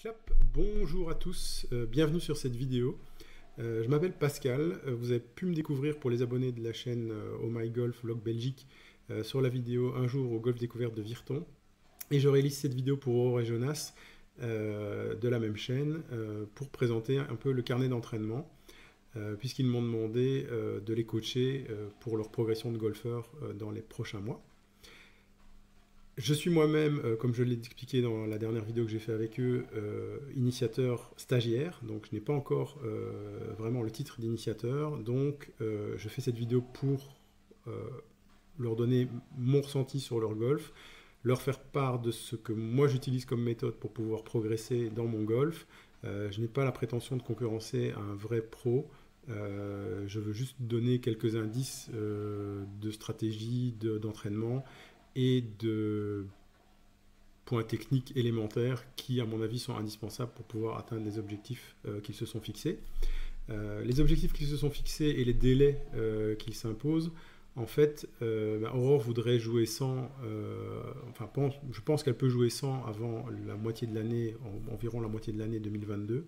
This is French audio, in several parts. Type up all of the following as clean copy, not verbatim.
Clap, bonjour à tous, bienvenue sur cette vidéo. Je m'appelle Pascal, vous avez pu me découvrir pour les abonnés de la chaîne Oh My Golf Vlog Belgique sur la vidéo Un jour au golf découverte de Virton. Et je réalise cette vidéo pour Aurore et Jonas de la même chaîne pour présenter un peu le carnet d'entraînement puisqu'ils m'ont demandé de les coacher pour leur progression de golfeur dans les prochains mois. Je suis moi-même, comme je l'ai expliqué dans la dernière vidéo que j'ai fait avec eux, initiateur stagiaire, donc je n'ai pas encore vraiment le titre d'initiateur, donc je fais cette vidéo pour leur donner mon ressenti sur leur golf, leur faire part de ce que moi j'utilise comme méthode pour pouvoir progresser dans mon golf. Je n'ai pas la prétention de concurrencer un vrai pro, je veux juste donner quelques indices de stratégie, d'entraînement, et de points techniques élémentaires qui, à mon avis, sont indispensables pour pouvoir atteindre les objectifs qu'ils se sont fixés. Les objectifs qu'ils se sont fixés et les délais qu'ils s'imposent, en fait, Aurore voudrait jouer 100, enfin, je pense qu'elle peut jouer 100 avant la moitié de l'année, environ la moitié de l'année 2022.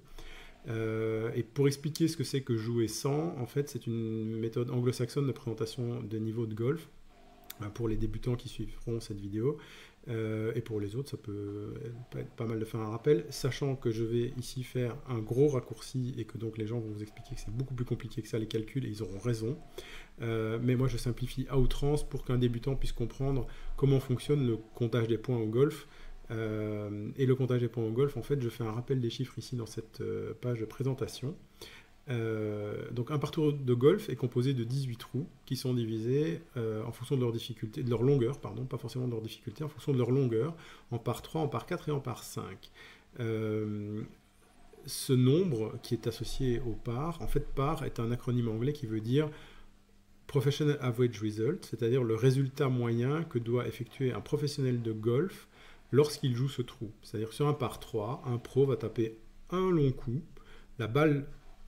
Et pour expliquer ce que c'est que jouer 100, en fait, c'est une méthode anglo-saxonne de présentation des niveaux de golf. Pour les débutants qui suivront cette vidéo, et pour les autres, ça peut être pas mal de faire un rappel, sachant que je vais ici faire un gros raccourci et que donc les gens vont vous expliquer que c'est beaucoup plus compliqué que ça les calculs, et ils auront raison. Mais moi je simplifie à outrance pour qu'un débutant puisse comprendre comment fonctionne le comptage des points au golf. Et le comptage des points au golf, en fait, je fais un rappel des chiffres ici dans cette page de présentation. Donc un parcours de golf est composé de 18 trous qui sont divisés en fonction de leur difficulté, de leur longueur, pardon, pas forcément de leur difficulté, en fonction de leur longueur, en par 3, en par 4 et en par 5. Ce nombre qui est associé au par, en fait par est un acronyme anglais qui veut dire Professional Average Result, c'est-à-dire le résultat moyen que doit effectuer un professionnel de golf lorsqu'il joue ce trou. C'est-à-dire sur un par 3, un pro va taper un long coup, la balle,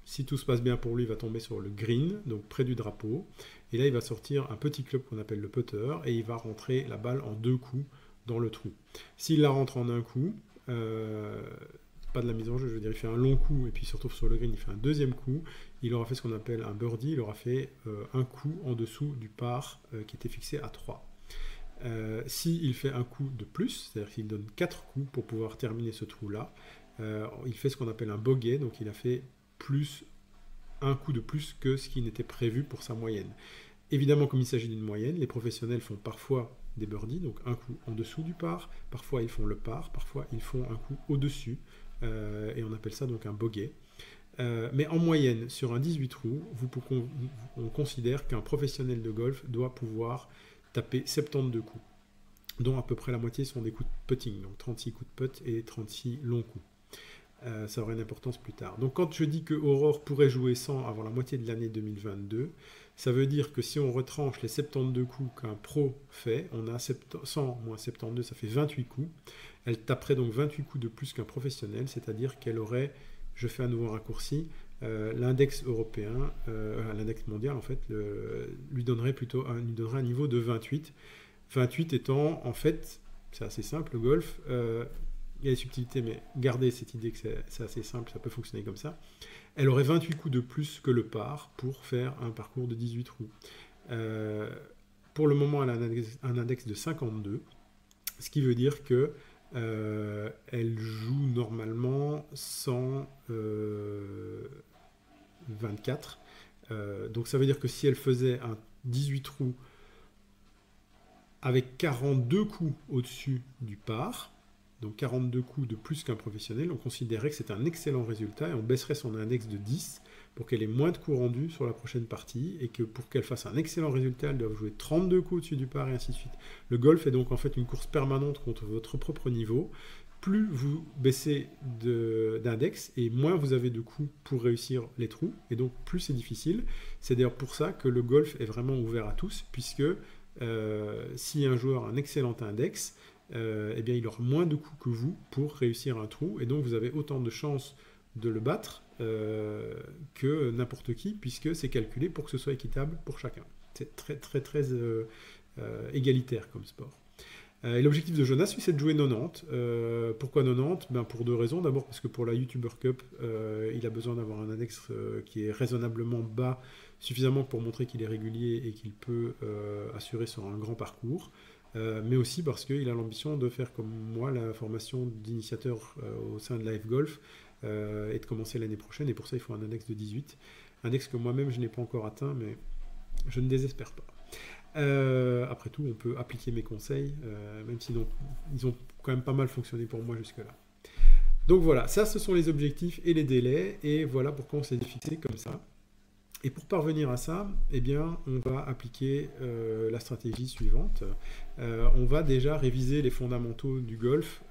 si tout se passe bien pour lui, va tomber sur le green, donc près du drapeau. Et là, il va sortir un petit club qu'on appelle le putter, et il va rentrer la balle en 2 coups dans le trou. S'il la rentre en un coup, pas de la mise en jeu, je veux dire, il fait un long coup, et puis surtout sur le green, il fait un deuxième coup, il aura fait ce qu'on appelle un birdie, il aura fait un coup en dessous du par qui était fixé à 3. S'il fait un coup de plus, c'est-à-dire qu'il donne 4 coups pour pouvoir terminer ce trou-là, il fait ce qu'on appelle un bogey, donc il a fait plus un coup de plus que ce qui n'était prévu pour sa moyenne. Évidemment, comme il s'agit d'une moyenne, les professionnels font parfois des birdies, donc un coup en dessous du par, parfois ils font le par, parfois ils font un coup au-dessus, et on appelle ça donc un bogey. Mais en moyenne, sur un 18 trous, on considère qu'un professionnel de golf doit pouvoir taper 72 coups, dont à peu près la moitié sont des coups de putting, donc 36 coups de putt et 36 longs coups. Ça aura une importance plus tard. Donc quand je dis que Aurore pourrait jouer 100 avant la moitié de l'année 2022, ça veut dire que si on retranche les 72 coups qu'un pro fait, on a 100 moins 72, ça fait 28 coups. Elle taperait donc 28 coups de plus qu'un professionnel, c'est-à-dire qu'elle aurait, je fais un nouveau raccourci, l'index européen, l'index mondial en fait, lui donnerait plutôt un niveau de 28. 28 étant, en fait, c'est assez simple le golf, il y a des subtilités, mais gardez cette idée que c'est assez simple, ça peut fonctionner comme ça. Elle aurait 28 coups de plus que le par pour faire un parcours de 18 trous. Pour le moment, elle a un index de 52, ce qui veut dire que elle joue normalement 124. Donc ça veut dire que si elle faisait un 18 trous avec 42 coups au-dessus du par, donc 42 coups de plus qu'un professionnel, on considérait que c'est un excellent résultat et on baisserait son index de 10 pour qu'elle ait moins de coups rendus sur la prochaine partie et que pour qu'elle fasse un excellent résultat, elle doit jouer 32 coups au-dessus du par et ainsi de suite. Le golf est donc en fait une course permanente contre votre propre niveau. Plus vous baissez d'index et moins vous avez de coups pour réussir les trous et donc plus c'est difficile. C'est d'ailleurs pour ça que le golf est vraiment ouvert à tous puisque si un joueur a un excellent index, eh bien, il aura moins de coups que vous pour réussir un trou, et donc vous avez autant de chances de le battre que n'importe qui, puisque c'est calculé pour que ce soit équitable pour chacun. C'est très égalitaire comme sport. Et l'objectif de Jonas, c'est de jouer 90. Pourquoi 90? Ben, pour deux raisons. D'abord parce que pour la YouTuber Cup, il a besoin d'avoir un index qui est raisonnablement bas, suffisamment pour montrer qu'il est régulier et qu'il peut assurer sur un grand parcours. Mais aussi parce qu'il a l'ambition de faire comme moi la formation d'initiateur au sein de Live Golf et de commencer l'année prochaine. Et pour ça, il faut un index de 18. Index que moi-même, je n'ai pas encore atteint, mais je ne désespère pas. Après tout, on peut appliquer mes conseils, même si ils ont quand même pas mal fonctionné pour moi jusque-là. Donc voilà, ça ce sont les objectifs et les délais, et voilà pourquoi on s'est fixé comme ça. Et pour parvenir à ça, eh bien, on va appliquer la stratégie suivante. On va déjà réviser les fondamentaux du golf.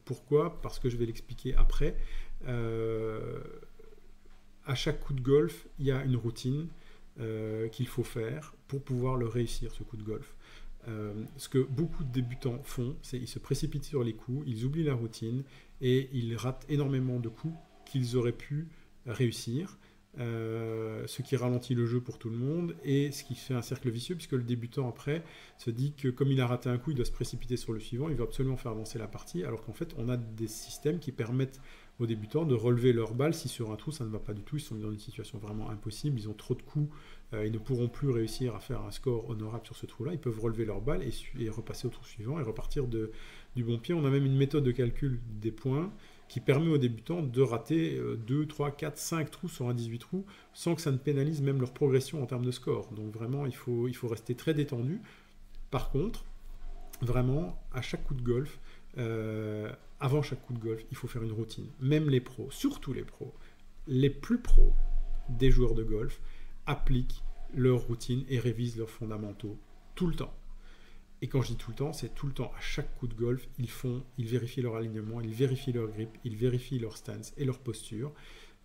Pourquoi? Parce que je vais l'expliquer après. À chaque coup de golf, il y a une routine qu'il faut faire pour pouvoir le réussir, ce coup de golf. Ce que beaucoup de débutants font, c'est qu'ils se précipitent sur les coups, ils oublient la routine et ils ratent énormément de coups qu'ils auraient pu réussir, ce qui ralentit le jeu pour tout le monde et ce qui fait un cercle vicieux puisque le débutant après se dit que comme il a raté un coup, il doit se précipiter sur le suivant, il veut absolument faire avancer la partie, alors qu'en fait on a des systèmes qui permettent aux débutants de relever leur balle si sur un trou ça ne va pas du tout, ils sont dans une situation vraiment impossible, ils ont trop de coups, ils ne pourront plus réussir à faire un score honorable sur ce trou là, ils peuvent relever leur balle et repasser au trou suivant et repartir du bon pied. On a même une méthode de calcul des points qui permet aux débutants de rater 2, 3, 4, 5 trous sur un 18 trous sans que ça ne pénalise même leur progression en termes de score. Donc vraiment il faut rester très détendu. Par contre, vraiment à chaque coup de golf, avant chaque coup de golf, il faut faire une routine. Même les pros, surtout les plus pros des joueurs de golf appliquent leur routine et révisent leurs fondamentaux tout le temps. Et quand je dis tout le temps, c'est tout le temps. À chaque coup de golf, ils vérifient leur alignement, ils vérifient leur grip, ils vérifient leur stance et leur posture.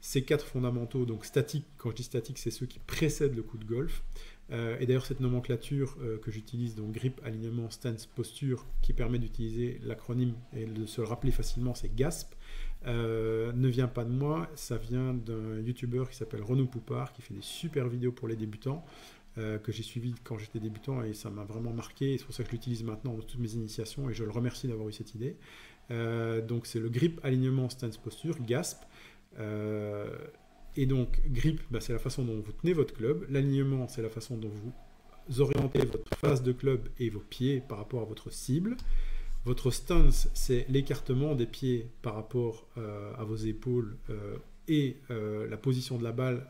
Ces 4 fondamentaux, donc statiques, quand je dis statique, c'est ceux qui précèdent le coup de golf. Et d'ailleurs, cette nomenclature que j'utilise, donc grip, alignement, stance, posture, qui permet d'utiliser l'acronyme et de se le rappeler facilement, c'est GASP, ne vient pas de moi, ça vient d'un YouTuber qui s'appelle Renaud Poupard, qui fait des super vidéos pour les débutants, que j'ai suivi quand j'étais débutant et ça m'a vraiment marqué. C'est pour ça que je l'utilise maintenant dans toutes mes initiations et je le remercie d'avoir eu cette idée. Donc c'est le grip, alignement, stance, posture, GASP. Et donc, grip, bah, c'est la façon dont vous tenez votre club. L'alignement, c'est la façon dont vous orientez votre face de club et vos pieds par rapport à votre cible. Votre stance, c'est l'écartement des pieds par rapport à vos épaules et la position de la balle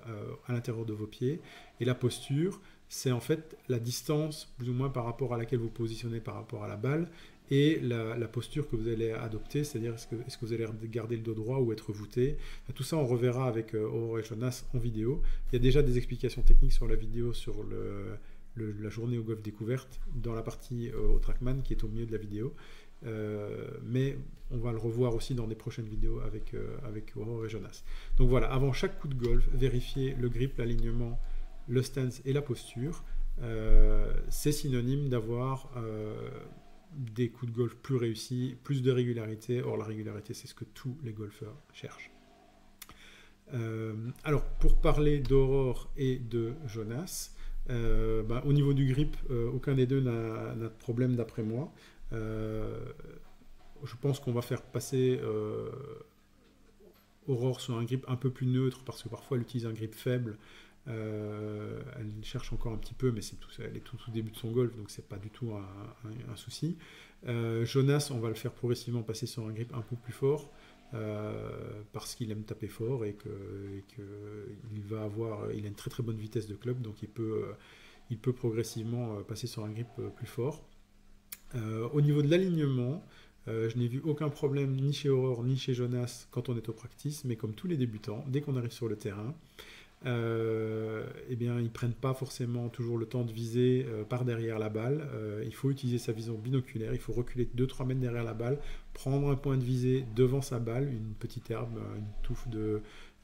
à l'intérieur de vos pieds. Et la posture, c'est en fait la distance, plus ou moins par rapport à laquelle vous positionnez par rapport à la balle, et la posture que vous allez adopter, c'est-à-dire est-ce que vous allez garder le dos droit ou être voûté. Tout ça, on reverra avec Aurore et Jonas en vidéo. Il y a déjà des explications techniques sur la vidéo sur la journée au golf découverte, dans la partie au Trackman qui est au milieu de la vidéo. Mais on va le revoir aussi dans des prochaines vidéos avec Aurore et Jonas. Donc voilà, avant chaque coup de golf, vérifiez le grip, l'alignement, le stance et la posture. C'est synonyme d'avoir des coups de golf plus réussis, plus de régularité. Or, la régularité, c'est ce que tous les golfeurs cherchent. Alors, pour parler d'Aurore et de Jonas, au niveau du grip, aucun des deux n'a de problème d'après moi. Je pense qu'on va faire passer Aurore sur un grip un peu plus neutre parce que parfois elle utilise un grip faible. Elle cherche encore un petit peu, mais elle est tout au début de son golf, donc c'est pas du tout un souci. Jonas, on va le faire progressivement passer sur un grip un peu plus fort parce qu'il aime taper fort et qu'il a une très très bonne vitesse de club, donc il peut progressivement passer sur un grip plus fort. Au niveau de l'alignement, je n'ai vu aucun problème ni chez Aurore ni chez Jonas quand on est au practice, mais comme tous les débutants, dès qu'on arrive sur le terrain, eh bien, ils ne prennent pas forcément toujours le temps de viser par derrière la balle. Il faut utiliser sa vision binoculaire, il faut reculer 2-3 mètres derrière la balle, prendre un point de visée devant sa balle, une petite herbe, une touffe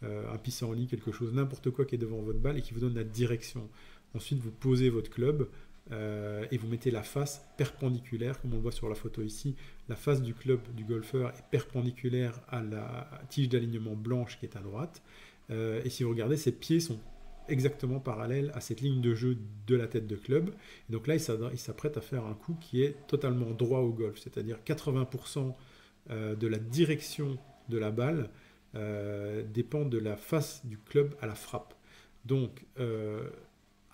un pissenlit, quelque chose, n'importe quoi qui est devant votre balle et qui vous donne la direction. Ensuite, vous posez votre club et vous mettez la face perpendiculaire, comme on le voit sur la photo ici. La face du club du golfeur est perpendiculaire à la tige d'alignement blanche qui est à droite. Et si vous regardez, ses pieds sont exactement parallèle à cette ligne de jeu de la tête de club. Et donc là, il s'apprête à faire un coup qui est totalement droit au golf, c'est-à-dire 80% de la direction de la balle dépend de la face du club à la frappe. Donc,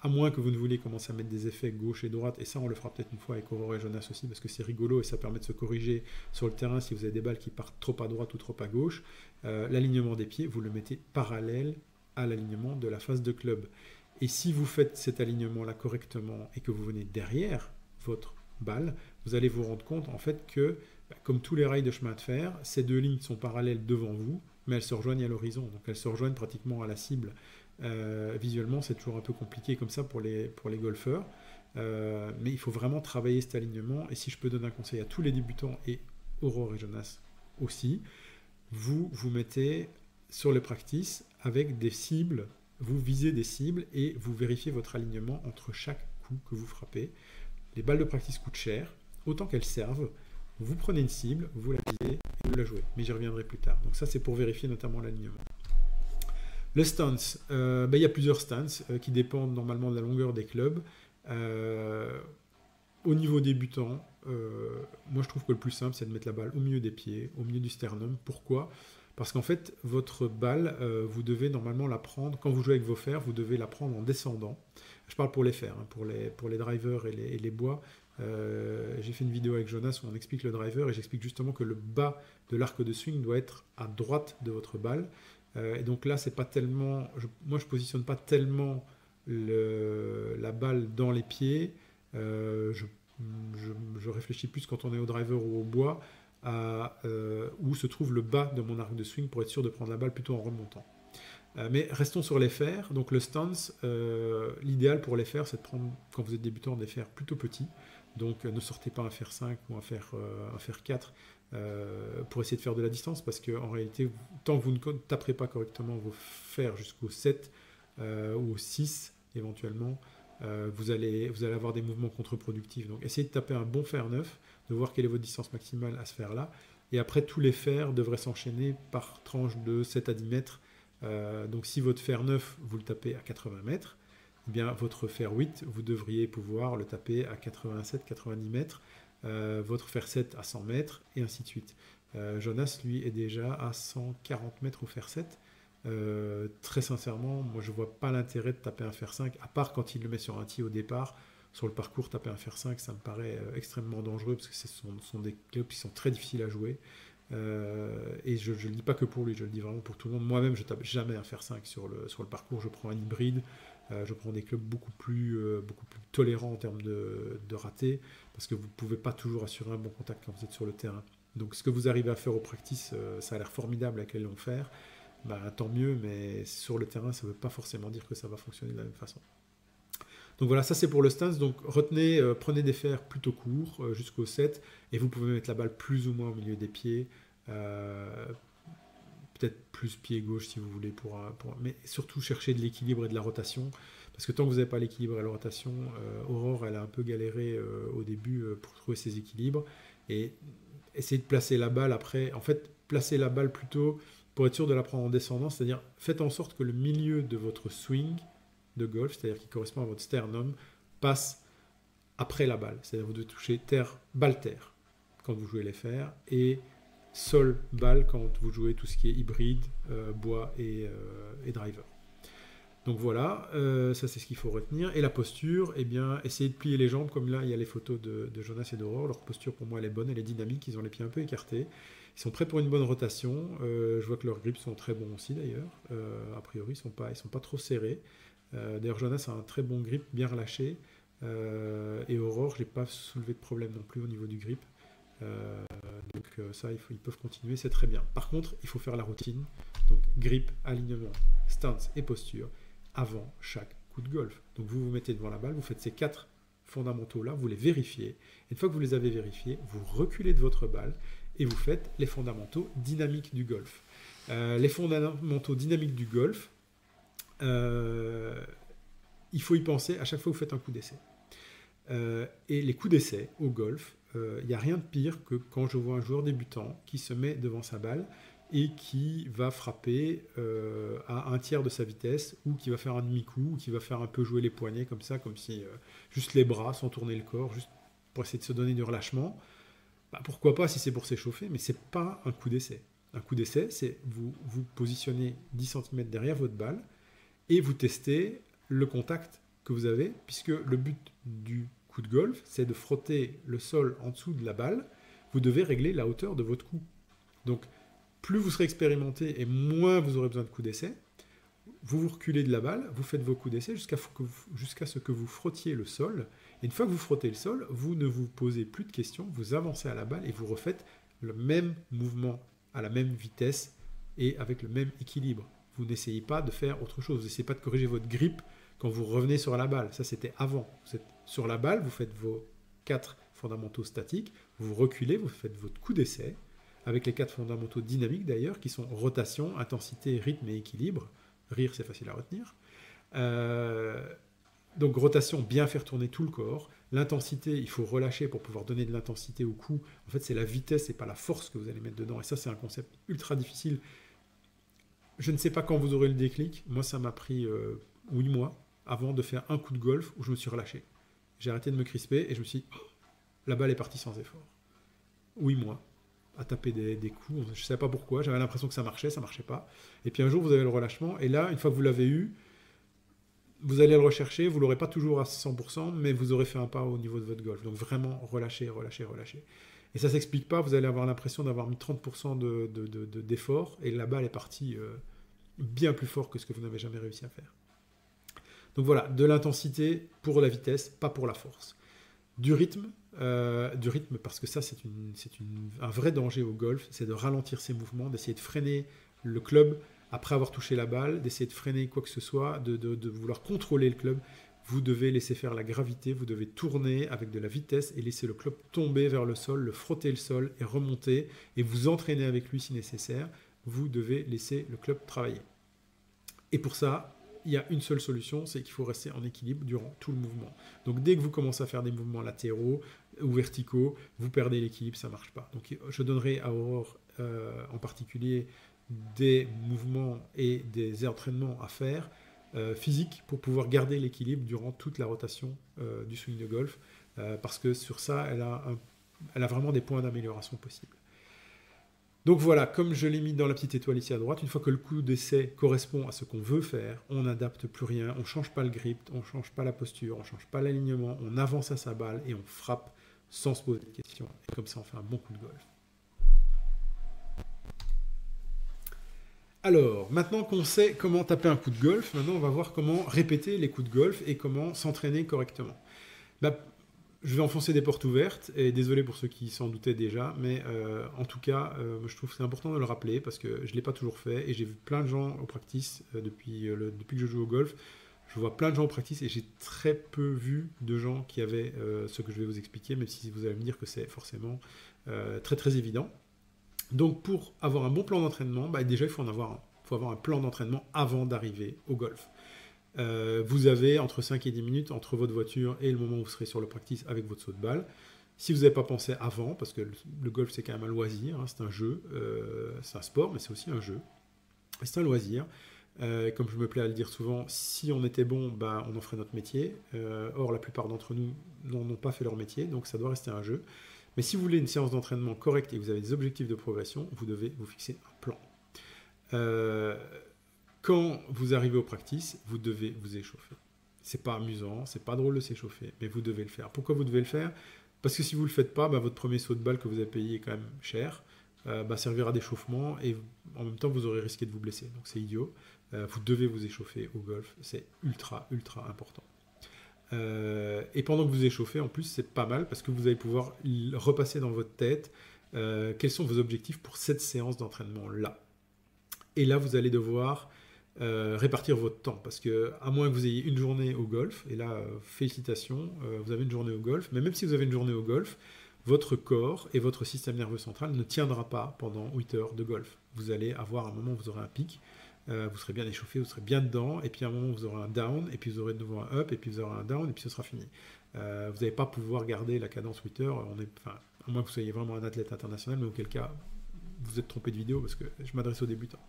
à moins que vous ne vouliez commencer à mettre des effets gauche et droite, et ça on le fera peut-être une fois avec Aurore et Jonas aussi, parce que c'est rigolo et ça permet de se corriger sur le terrain si vous avez des balles qui partent trop à droite ou trop à gauche. L'alignement des pieds, vous le mettez parallèle à l'alignement de la face de club. Et si vous faites cet alignement-là correctement et que vous venez derrière votre balle, vous allez vous rendre compte en fait que, comme tous les rails de chemin de fer, ces deux lignes sont parallèles devant vous, mais elles se rejoignent à l'horizon, donc elles se rejoignent pratiquement à la cible. Visuellement, c'est toujours un peu compliqué comme ça pour les golfeurs, mais il faut vraiment travailler cet alignement. Et si je peux donner un conseil à tous les débutants, et Aurore et Jonas aussi, vous mettez sur le practice avec des cibles, vous visez des cibles et vous vérifiez votre alignement entre chaque coup que vous frappez. Les balles de practice coûtent cher, autant qu'elles servent. Vous prenez une cible, vous la visez et vous la jouez, mais j'y reviendrai plus tard. Donc ça, c'est pour vérifier notamment l'alignement. Le stance, il y a plusieurs stances qui dépendent normalement de la longueur des clubs. Au niveau débutant, moi je trouve que le plus simple c'est de mettre la balle au milieu des pieds, au milieu du sternum. Pourquoi ? Parce qu'en fait, votre balle, vous devez normalement la prendre, quand vous jouez avec vos fers, vous devez la prendre en descendant. Je parle pour les fers, hein, pour les drivers et les bois. J'ai fait une vidéo avec Jonas où on explique le driver et j'explique justement que le bas de l'arc de swing doit être à droite de votre balle. Et donc là, c'est pas tellement. Moi, je positionne pas tellement la balle dans les pieds. Je réfléchis plus quand on est au driver ou au bois à où se trouve le bas de mon arc de swing pour être sûr de prendre la balle plutôt en remontant. Mais restons sur les fers. Donc le stance, l'idéal pour les fers, c'est de prendre, quand vous êtes débutant, des fers plutôt petits. Donc ne sortez pas un fer 5 ou un fer 4 pour essayer de faire de la distance, parce qu'en réalité, tant que vous ne taperez pas correctement vos fers jusqu'au 7 ou au 6 éventuellement, vous allez avoir des mouvements contre-productifs. Donc essayez de taper un bon fer 9, de voir quelle est votre distance maximale à ce fer-là, et après tous les fers devraient s'enchaîner par tranche de 7 à 10 mètres. Donc si votre fer 9, vous le tapez à 80 mètres, eh bien votre fer 8, vous devriez pouvoir le taper à 87-90 mètres, votre fer 7 à 100 mètres, et ainsi de suite. Jonas, lui, est déjà à 140 mètres au fer 7. Très sincèrement, moi je vois pas l'intérêt de taper un fer 5, à part quand il le met sur un tee au départ. Sur le parcours, taper un fer 5, ça me paraît extrêmement dangereux, parce que ce sont des clubs qui sont très difficiles à jouer. Et je ne le dis pas que pour lui, je le dis vraiment pour tout le monde. Moi-même, je tape jamais un fer 5 sur le parcours, je prends un hybride. Je prends des clubs beaucoup plus tolérants en termes de ratés, parce que vous ne pouvez pas toujours assurer un bon contact quand vous êtes sur le terrain. Donc ce que vous arrivez à faire au practice, ça a l'air formidable avec les longs fers, tant mieux, mais sur le terrain, ça ne veut pas forcément dire que ça va fonctionner de la même façon. Donc voilà, ça c'est pour le stance. Donc retenez, prenez des fers plutôt courts jusqu'au 7, et vous pouvez mettre la balle plus ou moins au milieu des pieds, peut-être plus pied gauche si vous voulez, mais surtout chercher de l'équilibre et de la rotation, parce que tant que vous n'avez pas l'équilibre et la rotation, Aurore elle a un peu galéré au début pour trouver ses équilibres, et essayez de placer la balle après, en fait placez la balle plutôt pour être sûr de la prendre en descendant, c'est-à-dire faites en sorte que le milieu de votre swing de golf, c'est-à-dire qui correspond à votre sternum, passe après la balle, c'est-à-dire vous devez toucher terre, balle terre quand vous jouez les fers, et sol, balle quand vous jouez tout ce qui est hybride, bois et driver. Donc voilà, ça c'est ce qu'il faut retenir. Et la posture, eh bien, essayez de plier les jambes, comme là il y a les photos de Jonas et d'Aurore. Leur posture pour moi elle est bonne, elle est dynamique, ils ont les pieds un peu écartés. Ils sont prêts pour une bonne rotation. Je vois que leurs grips sont très bons aussi d'ailleurs. A priori, ils sont pas trop serrés. D'ailleurs, Jonas a un très bon grip, bien relâché. Et Aurore, j'ai pas soulevé de problème non plus au niveau du grip. Donc ça, ils peuvent continuer, c'est très bien. Par contre, il faut faire la routine. Donc grip, alignement, stance et posture avant chaque coup de golf. Donc vous vous mettez devant la balle, vous faites ces 4 fondamentaux-là, vous les vérifiez. Et une fois que vous les avez vérifiés, vous reculez de votre balle et vous faites les fondamentaux dynamiques du golf. Les fondamentaux dynamiques du golf, il faut y penser à chaque fois que vous faites un coup d'essai. Et les coups d'essai au golf, il n'y a rien de pire que quand je vois un joueur débutant qui se met devant sa balle et qui va frapper à un tiers de sa vitesse, ou qui va faire un demi-coup, ou qui va faire un peu jouer les poignets comme ça, comme si juste les bras sans tourner le corps, juste pour essayer de se donner du relâchement. Bah, pourquoi pas si c'est pour s'échauffer, mais c'est pas un coup d'essai. Un coup d'essai, c'est vous positionnez 10 cm derrière votre balle et vous testez le contact que vous avez, puisque le but du coup de golf, c'est de frotter le sol en dessous de la balle. Vous devez régler la hauteur de votre coup. Donc, plus vous serez expérimenté et moins vous aurez besoin de coups d'essai, vous reculez de la balle, vous faites vos coups d'essai jusqu'à ce que vous frottiez le sol. Et une fois que vous frottez le sol, vous ne vous posez plus de questions, vous avancez à la balle et vous refaites le même mouvement à la même vitesse et avec le même équilibre. Vous n'essayez pas de faire autre chose, vous n'essayez pas de corriger votre grip quand vous revenez sur la balle. Ça, c'était avant. Vous êtes sur la balle, vous faites vos 4 fondamentaux statiques, vous reculez, vous faites votre coup d'essai, avec les 4 fondamentaux dynamiques d'ailleurs, qui sont rotation, intensité, rythme et équilibre. Rire, c'est facile à retenir. Donc rotation, bien faire tourner tout le corps. L'intensité, il faut relâcher pour pouvoir donner de l'intensité au coup. En fait, c'est la vitesse et pas la force que vous allez mettre dedans. Et ça, c'est un concept ultra difficile. Je ne sais pas quand vous aurez le déclic. Moi, ça m'a pris 8 mois avant de faire un coup de golf où je me suis relâché. J'ai arrêté de me crisper et je me suis dit, oh, la balle est partie sans effort. 8 mois à taper des coups. Je ne savais pas pourquoi. J'avais l'impression que ça marchait pas. Et puis un jour, vous avez le relâchement. Et là, une fois que vous l'avez eu, vous allez le rechercher. Vous ne l'aurez pas toujours à 100%, mais vous aurez fait un pas au niveau de votre golf. Donc vraiment, relâchez, relâchez, relâchez. Et ça ne s'explique pas. Vous allez avoir l'impression d'avoir mis 30% d'effort. Et la balle est partie bien plus fort que ce que vous n'avez jamais réussi à faire. Donc voilà, de l'intensité pour la vitesse, pas pour la force. Du rythme parce que ça c'est un vrai danger au golf, c'est de ralentir ses mouvements, d'essayer de freiner le club après avoir touché la balle, d'essayer de freiner quoi que ce soit, de vouloir contrôler le club. Vous devez laisser faire la gravité, vous devez tourner avec de la vitesse et laisser le club tomber vers le sol, le frotter le sol et remonter et vous entraîner avec lui si nécessaire. Vous devez laisser le club travailler. Et pour ça, il y a une seule solution, c'est qu'il faut rester en équilibre durant tout le mouvement. Donc dès que vous commencez à faire des mouvements latéraux ou verticaux, vous perdez l'équilibre, ça ne marche pas. Donc je donnerai à Aurore en particulier des mouvements et des entraînements à faire physiques pour pouvoir garder l'équilibre durant toute la rotation du swing de golf, parce que sur ça, elle a vraiment des points d'amélioration possibles. Donc voilà, comme je l'ai mis dans la petite étoile ici à droite, une fois que le coup d'essai correspond à ce qu'on veut faire, on n'adapte plus rien, on ne change pas le grip, on ne change pas la posture, on ne change pas l'alignement, on avance à sa balle et on frappe sans se poser de questions. Et comme ça, on fait un bon coup de golf. Alors, maintenant qu'on sait comment taper un coup de golf, maintenant on va voir comment répéter les coups de golf et comment s'entraîner correctement. Je vais enfoncer des portes ouvertes, et désolé pour ceux qui s'en doutaient déjà, mais en tout cas, je trouve que c'est important de le rappeler, parce que je ne l'ai pas toujours fait, et j'ai vu plein de gens au practice depuis que je joue au golf. Je vois plein de gens au practice, et j'ai très peu vu de gens qui avaient ce que je vais vous expliquer, même si vous allez me dire que c'est forcément très très évident. Donc pour avoir un bon plan d'entraînement, déjà il faut avoir un plan d'entraînement avant d'arriver au golf. Vous avez entre 5 et 10 minutes entre votre voiture et le moment où vous serez sur le practice avec votre saut de balle. Si vous n'avez pas pensé avant, parce que le golf c'est quand même un loisir, hein, c'est un jeu, c'est un sport, mais c'est aussi un jeu. C'est un loisir. Comme je me plais à le dire souvent, si on était bon, on en ferait notre métier. Or, la plupart d'entre nous n'ont pas fait leur métier, donc ça doit rester un jeu. Mais si vous voulez une séance d'entraînement correcte et que vous avez des objectifs de progression, vous devez vous fixer un plan. Quand vous arrivez au practice, vous devez vous échauffer. C'est pas amusant, c'est pas drôle de s'échauffer, mais vous devez le faire. Pourquoi vous devez le faire? Parce que si vous le faites pas, votre premier saut de balle que vous avez payé est quand même cher, servira d'échauffement et en même temps vous aurez risqué de vous blesser. Donc c'est idiot. Vous devez vous échauffer au golf, c'est ultra ultra important. Et pendant que vous échauffez, en plus c'est pas mal parce que vous allez pouvoir repasser dans votre tête quels sont vos objectifs pour cette séance d'entraînement là. Et là vous allez devoir répartir votre temps, parce que à moins que vous ayez une journée au golf, et là félicitations, vous avez une journée au golf, mais même si vous avez une journée au golf, votre corps et votre système nerveux central ne tiendra pas pendant 8 heures de golf. Vous allez avoir un moment où vous aurez un pic, vous serez bien échauffé, vous serez bien dedans, et puis à un moment où vous aurez un down, et puis vous aurez de nouveau un up, et puis vous aurez un down, et puis ce sera fini. Vous n'allez pas pouvoir garder la cadence 8 heures, à moins que vous soyez vraiment un athlète international, mais auquel cas vous êtes trompé de vidéo parce que je m'adresse aux débutants.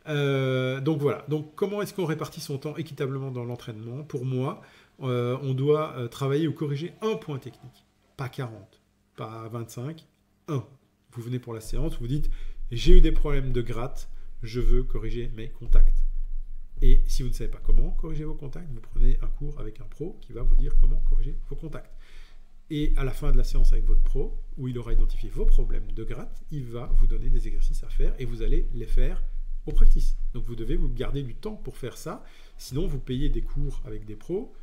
Donc voilà, donc comment est-ce qu'on répartit son temps équitablement dans l'entraînement? Pour moi, on doit travailler ou corriger un point technique, pas 40, pas 25, un. Vous venez pour la séance, vous dites j'ai eu des problèmes de gratte, je veux corriger mes contacts. Et si vous ne savez pas comment corriger vos contacts, vous prenez un cours avec un pro qui va vous dire comment corriger vos contacts. Et à la fin de la séance avec votre pro, où il aura identifié vos problèmes de gratte, il va vous donner des exercices à faire et vous allez les faire au practice. Donc vous devez vous garder du temps pour faire ça, sinon vous payez des cours avec des pros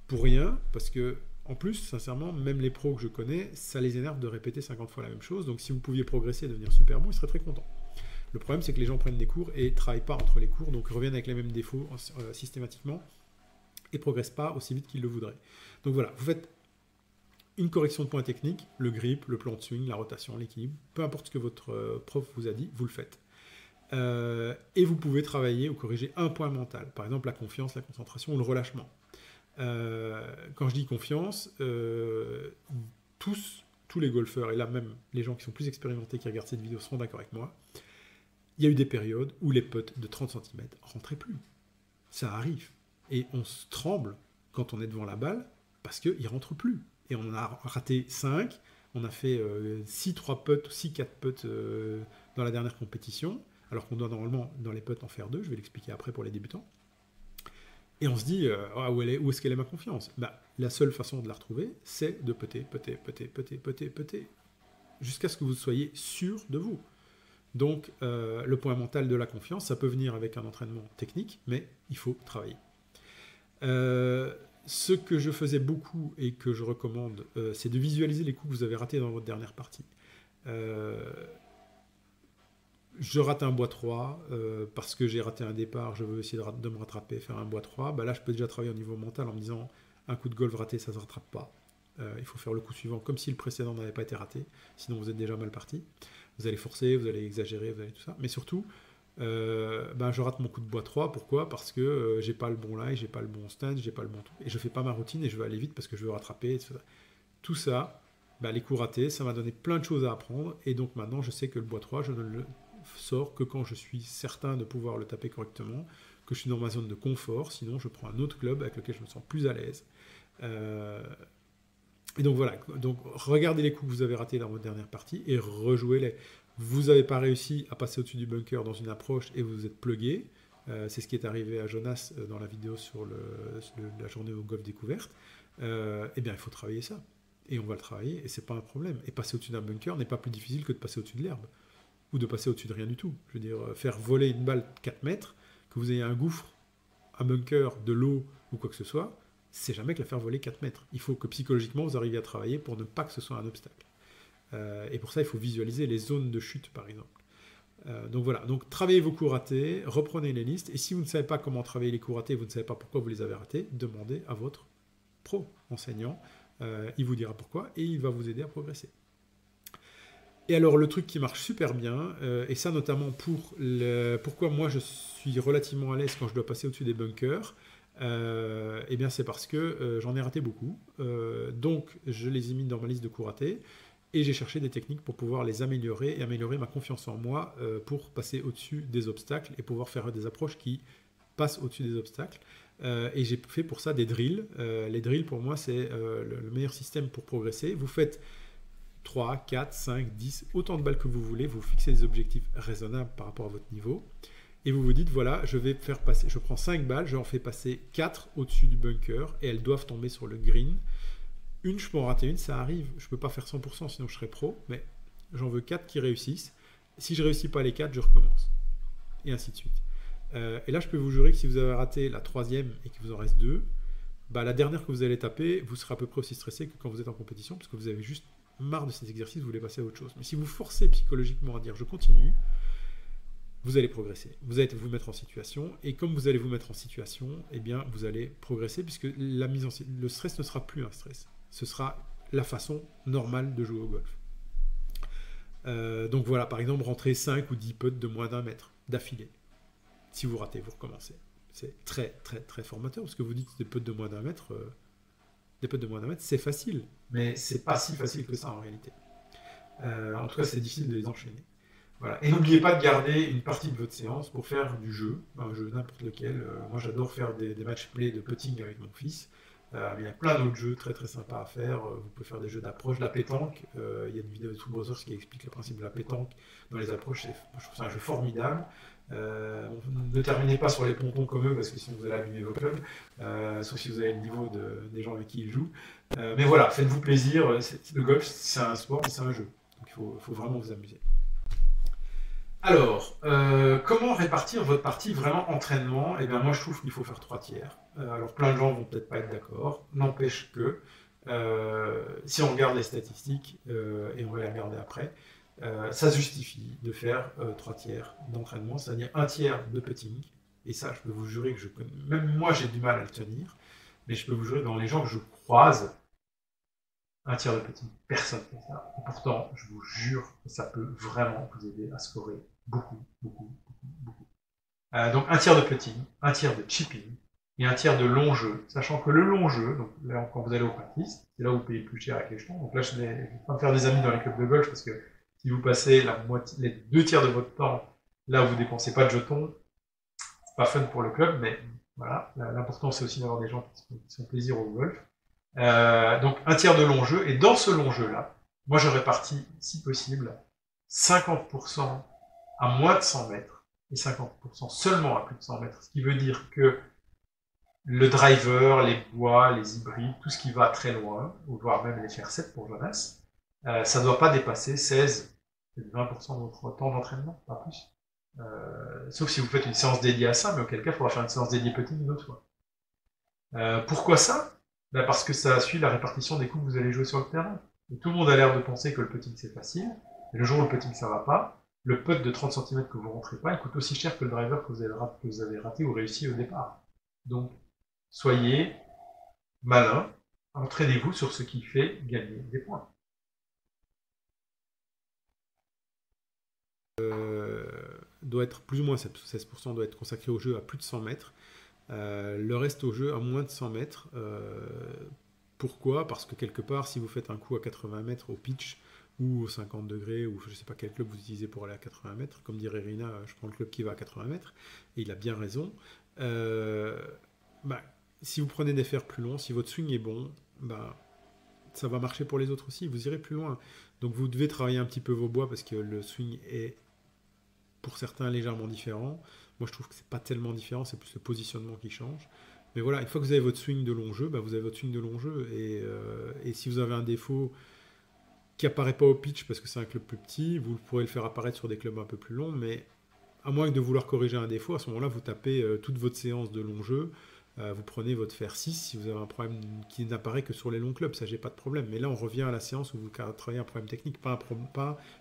pour rien, parce que en plus, sincèrement, même les pros que je connais, ça les énerve de répéter 50 fois la même chose, donc si vous pouviez progresser et devenir super bon, ils seraient très contents. Le problème, c'est que les gens prennent des cours et ne travaillent pas entre les cours, donc reviennent avec les mêmes défauts systématiquement et ne progressent pas aussi vite qu'ils le voudraient. Donc voilà, vous faites une correction de points techniques, le grip, le plan de swing, la rotation, l'équilibre, peu importe ce que votre prof vous a dit, vous le faites. Et vous pouvez travailler ou corriger un point mental, par exemple la confiance, la concentration ou le relâchement. Quand je dis confiance, tous les golfeurs, et là même les gens qui sont plus expérimentés qui regardent cette vidéo seront d'accord avec moi, il y a eu des périodes où les putts de 30 cm rentraient plus. Ça arrive. Et on se tremble quand on est devant la balle parce qu'ils ne rentrent plus. Et on en a raté 5, on a fait 6 3 putts ou 6 4 putts dans la dernière compétition, alors qu'on doit normalement dans les putts en faire 2, je vais l'expliquer après pour les débutants. Et on se dit, où est-ce qu'elle est ma confiance? La seule façon de la retrouver, c'est de putter, jusqu'à ce que vous soyez sûr de vous. Donc, le point mental de la confiance, ça peut venir avec un entraînement technique, mais il faut travailler. Ce que je faisais beaucoup et que je recommande, c'est de visualiser les coups que vous avez ratés dans votre dernière partie. Je rate un bois 3 parce que j'ai raté un départ, je veux essayer de me rattraper, faire un bois 3. Là, je peux déjà travailler au niveau mental en me disant un coup de golf raté, ça ne se rattrape pas. Il faut faire le coup suivant comme si le précédent n'avait pas été raté, sinon vous êtes déjà mal parti. Vous allez forcer, vous allez exagérer, vous allez tout ça. Mais surtout, je rate mon coup de bois 3. Pourquoi? Parce que j'ai pas le bon lie, j'ai pas le bon stand, j'ai pas le bon tout. Et je fais pas ma routine et je veux aller vite parce que je veux rattraper. Tout ça, les coups ratés, ça m'a donné plein de choses à apprendre. Et donc maintenant, je sais que le bois 3, je ne le sors que quand je suis certain de pouvoir le taper correctement, que je suis dans ma zone de confort. Sinon, je prends un autre club avec lequel je me sens plus à l'aise. Et donc voilà, donc regardez les coups que vous avez ratés dans votre dernière partie et rejouez-les. Vous n'avez pas réussi à passer au-dessus du bunker dans une approche et vous vous êtes plugué. C'est ce qui est arrivé à Jonas dans la vidéo sur la journée au golf découverte. Eh bien, il faut travailler ça. Et on va le travailler et c'est pas un problème. Et passer au-dessus d'un bunker n'est pas plus difficile que de passer au-dessus de l'herbe ou de passer au-dessus de rien du tout. Je veux dire, faire voler une balle 4 mètres, que vous ayez un gouffre, un bunker, de l'eau ou quoi que ce soit, c'est jamais que la faire voler 4 mètres. Il faut que psychologiquement vous arriviez à travailler pour ne pas que ce soit un obstacle. Et pour ça, il faut visualiser les zones de chute, par exemple. Donc voilà, donc travaillez vos coups ratés, reprenez les listes, et si vous ne savez pas comment travailler les coups ratés, vous ne savez pas pourquoi vous les avez ratés, demandez à votre pro, enseignant, il vous dira pourquoi, et il va vous aider à progresser. Et alors, le truc qui marche super bien, et ça notamment pourquoi moi je suis relativement à l'aise quand je dois passer au-dessus des bunkers, eh bien c'est parce que j'en ai raté beaucoup, donc je les ai mis dans ma liste de coups ratés, et j'ai cherché des techniques pour pouvoir les améliorer et améliorer ma confiance en moi pour passer au-dessus des obstacles et pouvoir faire des approches qui passent au-dessus des obstacles. Et j'ai fait pour ça des drills. Les drills, pour moi, c'est le meilleur système pour progresser. Vous faites 3, 4, 5, 10, autant de balles que vous voulez. Vous fixez des objectifs raisonnables par rapport à votre niveau. Et vous vous dites, voilà, je prends 5 balles, je en fais passer 4 au-dessus du bunker et elles doivent tomber sur le green. Une, je peux en rater une, ça arrive. Je ne peux pas faire 100%, sinon je serais pro, mais j'en veux 4 qui réussissent. Si je ne réussis pas les 4, je recommence. Et ainsi de suite. Et là, je peux vous jurer que si vous avez raté la 3e et qu'il vous en reste 2, la dernière que vous allez taper, vous serez à peu près aussi stressé que quand vous êtes en compétition, parce que vous avez juste marre de ces exercices, vous voulez passer à autre chose. Mais si vous forcez psychologiquement à dire « je continue », vous allez progresser. Vous allez vous mettre en situation, et comme vous allez vous mettre en situation, eh bien, vous allez progresser, puisque le stress ne sera plus un stress. Ce sera la façon normale de jouer au golf. Donc voilà, par exemple, rentrer 5 ou 10 putts de moins d'1 mètre d'affilée. Si vous ratez, vous recommencez. C'est très, très, très formateur, parce que vous dites des putts de moins d'1 mètre, c'est facile, mais c'est pas si facile que ça en réalité. En tout cas, c'est difficile de les enchaîner. Voilà. Et n'oubliez pas de garder une partie de votre séance pour faire du jeu, un jeu n'importe lequel. Moi, j'adore faire des match play de putting avec mon fils. Mais il y a plein d'autres jeux très très sympas à faire. Vous pouvez faire des jeux d'approche, la pétanque. Il y a une vidéo de Two Brothers qui explique le principe de la pétanque dans les approches. Je trouve ça un jeu formidable. Ne terminez pas sur les pontons comme eux parce que sinon vous allez abîmer vos clubs, sauf si vous avez le niveau des gens avec qui ils jouent. Mais voilà, faites-vous plaisir. Le golf, c'est un sport, mais c'est un jeu. Donc il faut vraiment vous amuser. Alors, comment répartir votre partie vraiment entraînement? Eh bien, moi, je trouve qu'il faut faire 3 tiers. Alors, plein de gens vont peut-être pas être d'accord. N'empêche que, si on regarde les statistiques, et on va les regarder après, ça justifie de faire 3 tiers d'entraînement, c'est-à-dire un tiers de putting. Et ça, je peux vous jurer que même moi, j'ai du mal à le tenir, mais je peux vous jurer, dans les gens que je croise, un tiers de putting, personne ne fait ça. Et pourtant, je vous jure que ça peut vraiment vous aider à scorer beaucoup, beaucoup, beaucoup, beaucoup. Donc un tiers de putting, un tiers de chipping et un tiers de long jeu, sachant que le long jeu, donc là quand vous allez au practice, c'est là où vous payez plus cher avec les jetons. Donc là, je vais pas me faire des amis dans les clubs de golf parce que si vous passez les 2 tiers de votre temps là où vous dépensez pas de jetons, c'est pas fun pour le club, mais voilà, l'important c'est aussi d'avoir des gens qui sont plaisir au golf. Donc un tiers de long jeu, et dans ce long jeu là, moi je répartis, si possible, 50% à moins de 100 mètres et 50% seulement à plus de 100 mètres, ce qui veut dire que le driver, les bois, les hybrides, tout ce qui va très loin, ou voire même les faire 7 pour Jonas, ça ne doit pas dépasser 16 et 20% de votre temps d'entraînement, pas plus. Sauf si vous faites une séance dédiée à ça, mais auquel cas il faudra faire une séance dédiée putting une autre fois. Pourquoi ça? Ben parce que ça suit la répartition des coups que vous allez jouer sur le terrain. Et tout le monde a l'air de penser que le putting c'est facile, et le jour où le putting ça va pas, le putt de 30 cm que vous rentrez pas, il coûte aussi cher que le driver que vous avez raté ou réussi au départ. Donc, soyez malin, entraînez-vous sur ce qui fait gagner des points. Doit être plus ou moins 16% doit être consacré au jeu à plus de 100 mètres. Le reste au jeu à moins de 100 mètres. Pourquoi? Parce que quelque part, si vous faites un coup à 80 mètres au pitch ou au 50 degrés, ou je ne sais pas quel club vous utilisez pour aller à 80 mètres, comme dirait Rina, je prends le club qui va à 80 mètres, et il a bien raison. Si vous prenez des fers plus longs, si votre swing est bon, ça va marcher pour les autres aussi, vous irez plus loin. Donc vous devez travailler un petit peu vos bois parce que le swing est pour certains légèrement différent. Moi je trouve que c'est pas tellement différent, c'est plus le positionnement qui change. Mais voilà, une fois que vous avez votre swing de long jeu, vous avez votre swing de long jeu. Et si vous avez un défaut qui apparaît pas au pitch parce que c'est un club plus petit, vous pourrez le faire apparaître sur des clubs un peu plus longs, mais à moins que de vouloir corriger un défaut, à ce moment-là, vous tapez toute votre séance de long jeu, vous prenez votre fer 6 si vous avez un problème qui n'apparaît que sur les longs clubs, ça j'ai pas de problème. Mais là, on revient à la séance où vous travaillez un problème technique, pas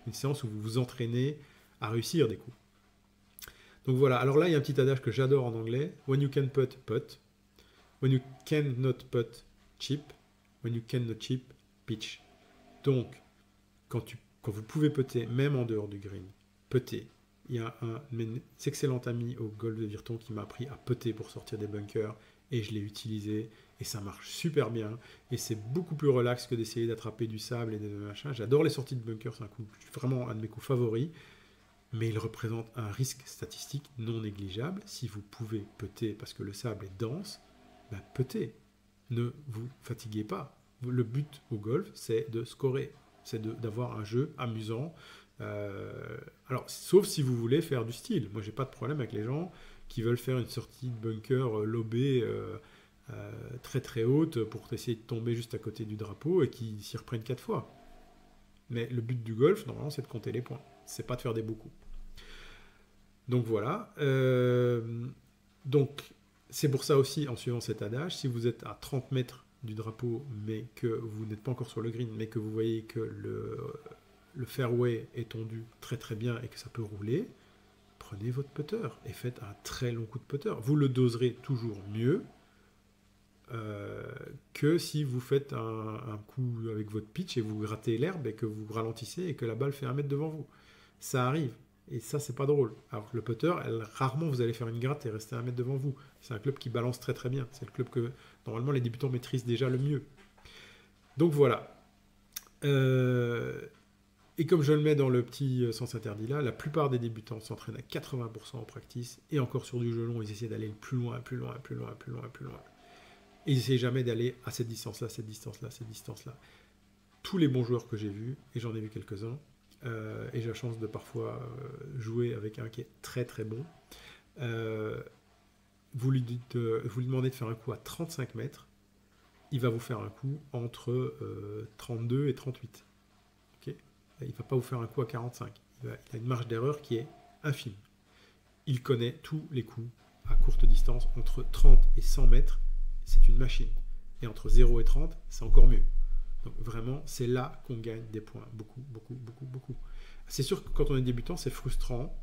une séance où vous vous entraînez à réussir des coups. Donc voilà, alors là, il y a un petit adage que j'adore en anglais. When you can putt, putt. When you cannot putt, chip. When you cannot chip, pitch. Donc, quand vous pouvez putter, même en dehors du green, putter. Il y a un excellent ami au golf de Virton qui m'a appris à putter pour sortir des bunkers, et je l'ai utilisé, et ça marche super bien, et c'est beaucoup plus relax que d'essayer d'attraper du sable et des machins. J'adore les sorties de bunkers, c'est vraiment un de mes coups favoris, mais il représente un risque statistique non négligeable. Si vous pouvez putter parce que le sable est dense, puttez. Ne vous fatiguez pas. Le but au golf, c'est de scorer, c'est d'avoir un jeu amusant. Alors, sauf si vous voulez faire du style. Moi, j'ai pas de problème avec les gens qui veulent faire une sortie de bunker lobée très très haute pour essayer de tomber juste à côté du drapeau et qui s'y reprennent 4 fois. Mais le but du golf, normalement, c'est de compter les points. C'est pas de faire des beaux coups. Donc voilà. Donc, c'est pour ça aussi, en suivant cet adage, si vous êtes à 30 mètres du drapeau, mais que vous n'êtes pas encore sur le green, mais que vous voyez que le fairway est tendu très très bien et que ça peut rouler, prenez votre putter et faites un très long coup de putter. Vous le doserez toujours mieux que si vous faites un coup avec votre pitch et vous grattez l'herbe et que vous ralentissez et que la balle fait 1 mètre devant vous. Ça arrive. Et ça, c'est pas drôle. Alors que le putter, rarement vous allez faire une gratte et rester 1 mètre devant vous. C'est un club qui balance très très bien. C'est le club que normalement les débutants maîtrisent déjà le mieux. Donc voilà. Et comme je le mets dans le petit sens interdit là, la plupart des débutants s'entraînent à 80% en practice, et encore sur du jeu long, ils essaient d'aller plus loin, plus loin, plus loin, plus loin, plus loin. Et ils n'essaient jamais d'aller à cette distance-là, cette distance-là, cette distance-là. Tous les bons joueurs que j'ai vus, et j'en ai vu quelques-uns, et j'ai la chance de parfois jouer avec un qui est très très bon, vous lui demandez de faire un coup à 35 mètres, il va vous faire un coup entre 32 et 38. Okay, il ne va pas vous faire un coup à 45. Il a une marge d'erreur qui est infime. Il connaît tous les coups à courte distance, entre 30 et 100 mètres, c'est une machine. Et entre 0 et 30, c'est encore mieux. Donc vraiment, c'est là qu'on gagne des points. Beaucoup, beaucoup, beaucoup, beaucoup. C'est sûr que quand on est débutant, c'est frustrant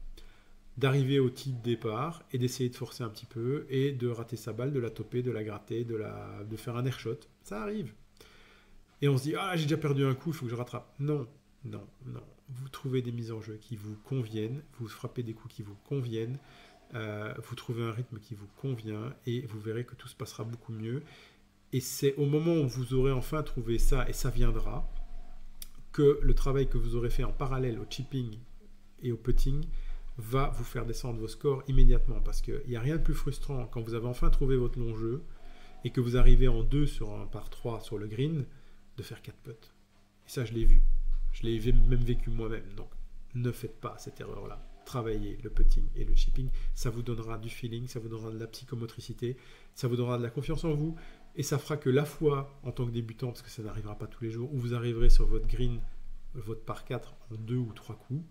d'arriver au titre départ et d'essayer de forcer un petit peu et de rater sa balle, de la toper, de la gratter, de faire un airshot. Ça arrive. Et on se dit, ah, j'ai déjà perdu un coup, il faut que je rattrape. Non, non, non. Vous trouvez des mises en jeu qui vous conviennent, vous frappez des coups qui vous conviennent, vous trouvez un rythme qui vous convient et vous verrez que tout se passera beaucoup mieux. Et c'est au moment où vous aurez enfin trouvé ça, et ça viendra, que le travail que vous aurez fait en parallèle au chipping et au putting va vous faire descendre vos scores immédiatement. Parce qu'il n'y a rien de plus frustrant quand vous avez enfin trouvé votre long jeu et que vous arrivez en 2 sur un par 3 sur le green, de faire 4 putts. Et ça, je l'ai vu. Je l'ai même vécu moi-même. Donc, ne faites pas cette erreur-là. Travaillez le putting et le chipping. Ça vous donnera du feeling, ça vous donnera de la psychomotricité, ça vous donnera de la confiance en vous. Et ça fera que la fois, en tant que débutant, parce que ça n'arrivera pas tous les jours, où vous arriverez sur votre green, votre par 4 en 2 ou 3 coups,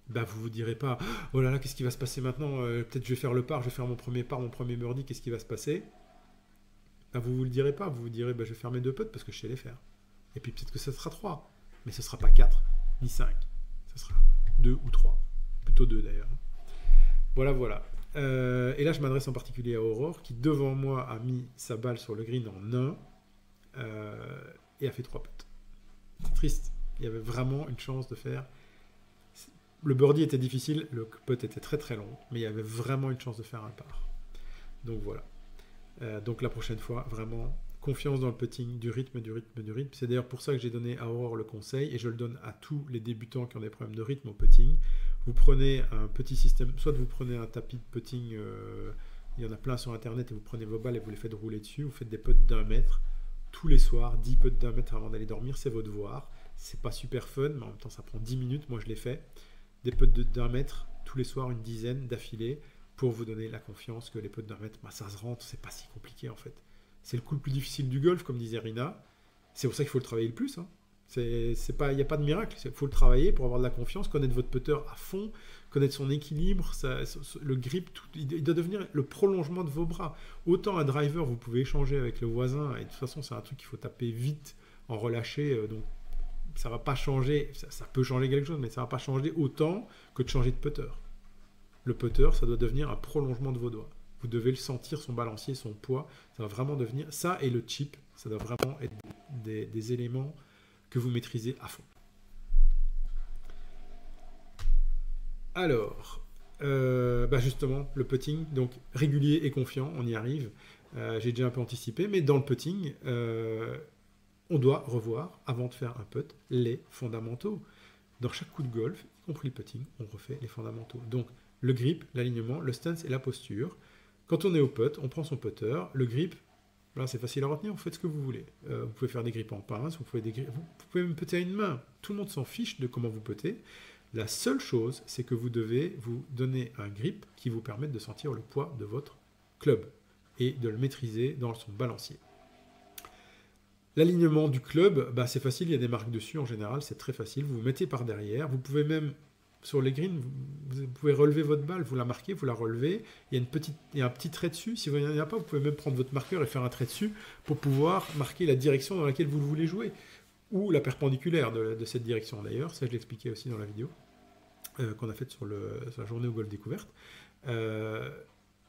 bah vous ne vous direz pas « Oh là là, qu'est-ce qui va se passer maintenant peut-être je vais faire le par, je vais faire mon premier par, mon premier birdie, qu'est-ce qui va se passer ?» Bah vous ne vous le direz pas, vous vous direz bah, « Je vais faire mes 2 putts parce que je sais les faire. » Et puis peut-être que ça sera 3, mais ce ne sera pas 4, ni 5. Ce sera 2 ou 3. Plutôt 2 d'ailleurs. Voilà, voilà. Et là, je m'adresse en particulier à Aurore, qui devant moi a mis sa balle sur le green en 1 et a fait 3 putts. C'est triste. Il y avait vraiment une chance de faire. Le birdie était difficile, le putt était très très long, mais il y avait vraiment une chance de faire un par. Donc voilà. Donc la prochaine fois, vraiment confiance dans le putting, du rythme, du rythme, du rythme. C'est d'ailleurs pour ça que j'ai donné à Aurore le conseil, et je le donne à tous les débutants qui ont des problèmes de rythme au putting. Vous prenez un petit système, soit vous prenez un tapis de putting, il y en a plein sur internet, et vous prenez vos balles et vous les faites rouler dessus, vous faites des putts d'1 mètre, tous les soirs, 10 putts d'1 mètre avant d'aller dormir, c'est votre devoir. C'est pas super fun, mais en même temps ça prend 10 minutes, moi je l'ai fait. Des putts d'1 mètre, tous les soirs, une dizaine d'affilée, pour vous donner la confiance que les putts d'1 mètre, bah, ça se rentre, c'est pas si compliqué en fait. C'est le coup le plus difficile du golf, comme disait Rina. C'est pour ça qu'il faut le travailler le plus. Hein. Il n'y a pas de miracle. Il faut le travailler pour avoir de la confiance, connaître votre putter à fond, connaître son équilibre, le grip. Il doit devenir le prolongement de vos bras. Autant un driver, vous pouvez échanger avec le voisin. Et de toute façon, c'est un truc qu'il faut taper vite, en relâché. Donc, ça ne va pas changer. Ça peut changer quelque chose, mais ça ne va pas changer autant que de changer de putter. Le putter, ça doit devenir un prolongement de vos doigts. Vous devez le sentir, son balancier, son poids. Ça va vraiment devenir... Ça et le chip, ça doit vraiment être des éléments que vous maîtrisez à fond. Alors, justement, le putting, donc régulier et confiant, on y arrive. J'ai déjà un peu anticipé, mais dans le putting, on doit revoir, avant de faire un putt, les fondamentaux. Dans chaque coup de golf, y compris le putting, on refait les fondamentaux. Donc, le grip, l'alignement, le stance et la posture. Quand on est au putt, on prend son putter, le grip, là c'est facile à retenir, vous faites ce que vous voulez. Vous pouvez faire des grips en pince, vous pouvez même putter à une main. Tout le monde s'en fiche de comment vous puttez. La seule chose, c'est que vous devez vous donner un grip qui vous permette de sentir le poids de votre club et de le maîtriser dans son balancier. L'alignement du club, c'est facile, il y a des marques dessus en général, c'est très facile. Vous vous mettez par derrière, vous pouvez même... Sur les greens, vous pouvez relever votre balle, vous la marquez, vous la relevez. Il y a un petit trait dessus. Si vous n'en avez pas, vous pouvez même prendre votre marqueur et faire un trait dessus pour pouvoir marquer la direction dans laquelle vous voulez jouer. Ou la perpendiculaire de cette direction d'ailleurs. Ça, je l'expliquais aussi dans la vidéo qu'on a faite sur la journée au golf découverte.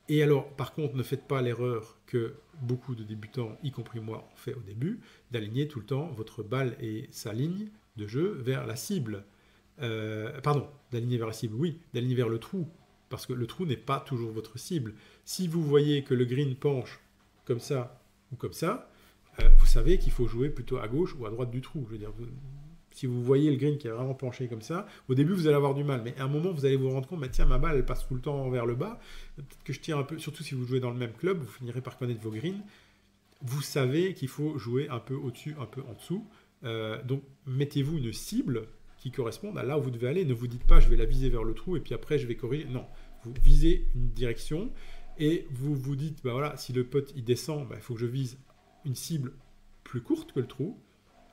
Et alors, par contre, ne faites pas l'erreur que beaucoup de débutants, y compris moi, ont fait au début, d'aligner tout le temps votre balle et sa ligne de jeu vers la cible. D'aligner vers la cible, oui, d'aligner vers le trou, parce que le trou n'est pas toujours votre cible. Si vous voyez que le green penche comme ça ou comme ça, vous savez qu'il faut jouer plutôt à gauche ou à droite du trou. Je veux dire, Si vous voyez le green qui est vraiment penché comme ça, au début vous allez avoir du mal, mais à un moment vous allez vous rendre compte, bah, tiens, ma balle elle passe tout le temps vers le bas, peut-être que je tire un peu, surtout si vous jouez dans le même club, vous finirez par connaître vos greens. Vous savez qu'il faut jouer un peu au-dessus, un peu en dessous. Donc mettez-vous une cible qui corresponde à là où vous devez aller. Ne vous dites pas je vais la viser vers le trou et puis après je vais corriger. Non, vous visez une direction et vous vous dites bah voilà, si le putt il descend, bah, il faut que je vise une cible plus courte que le trou.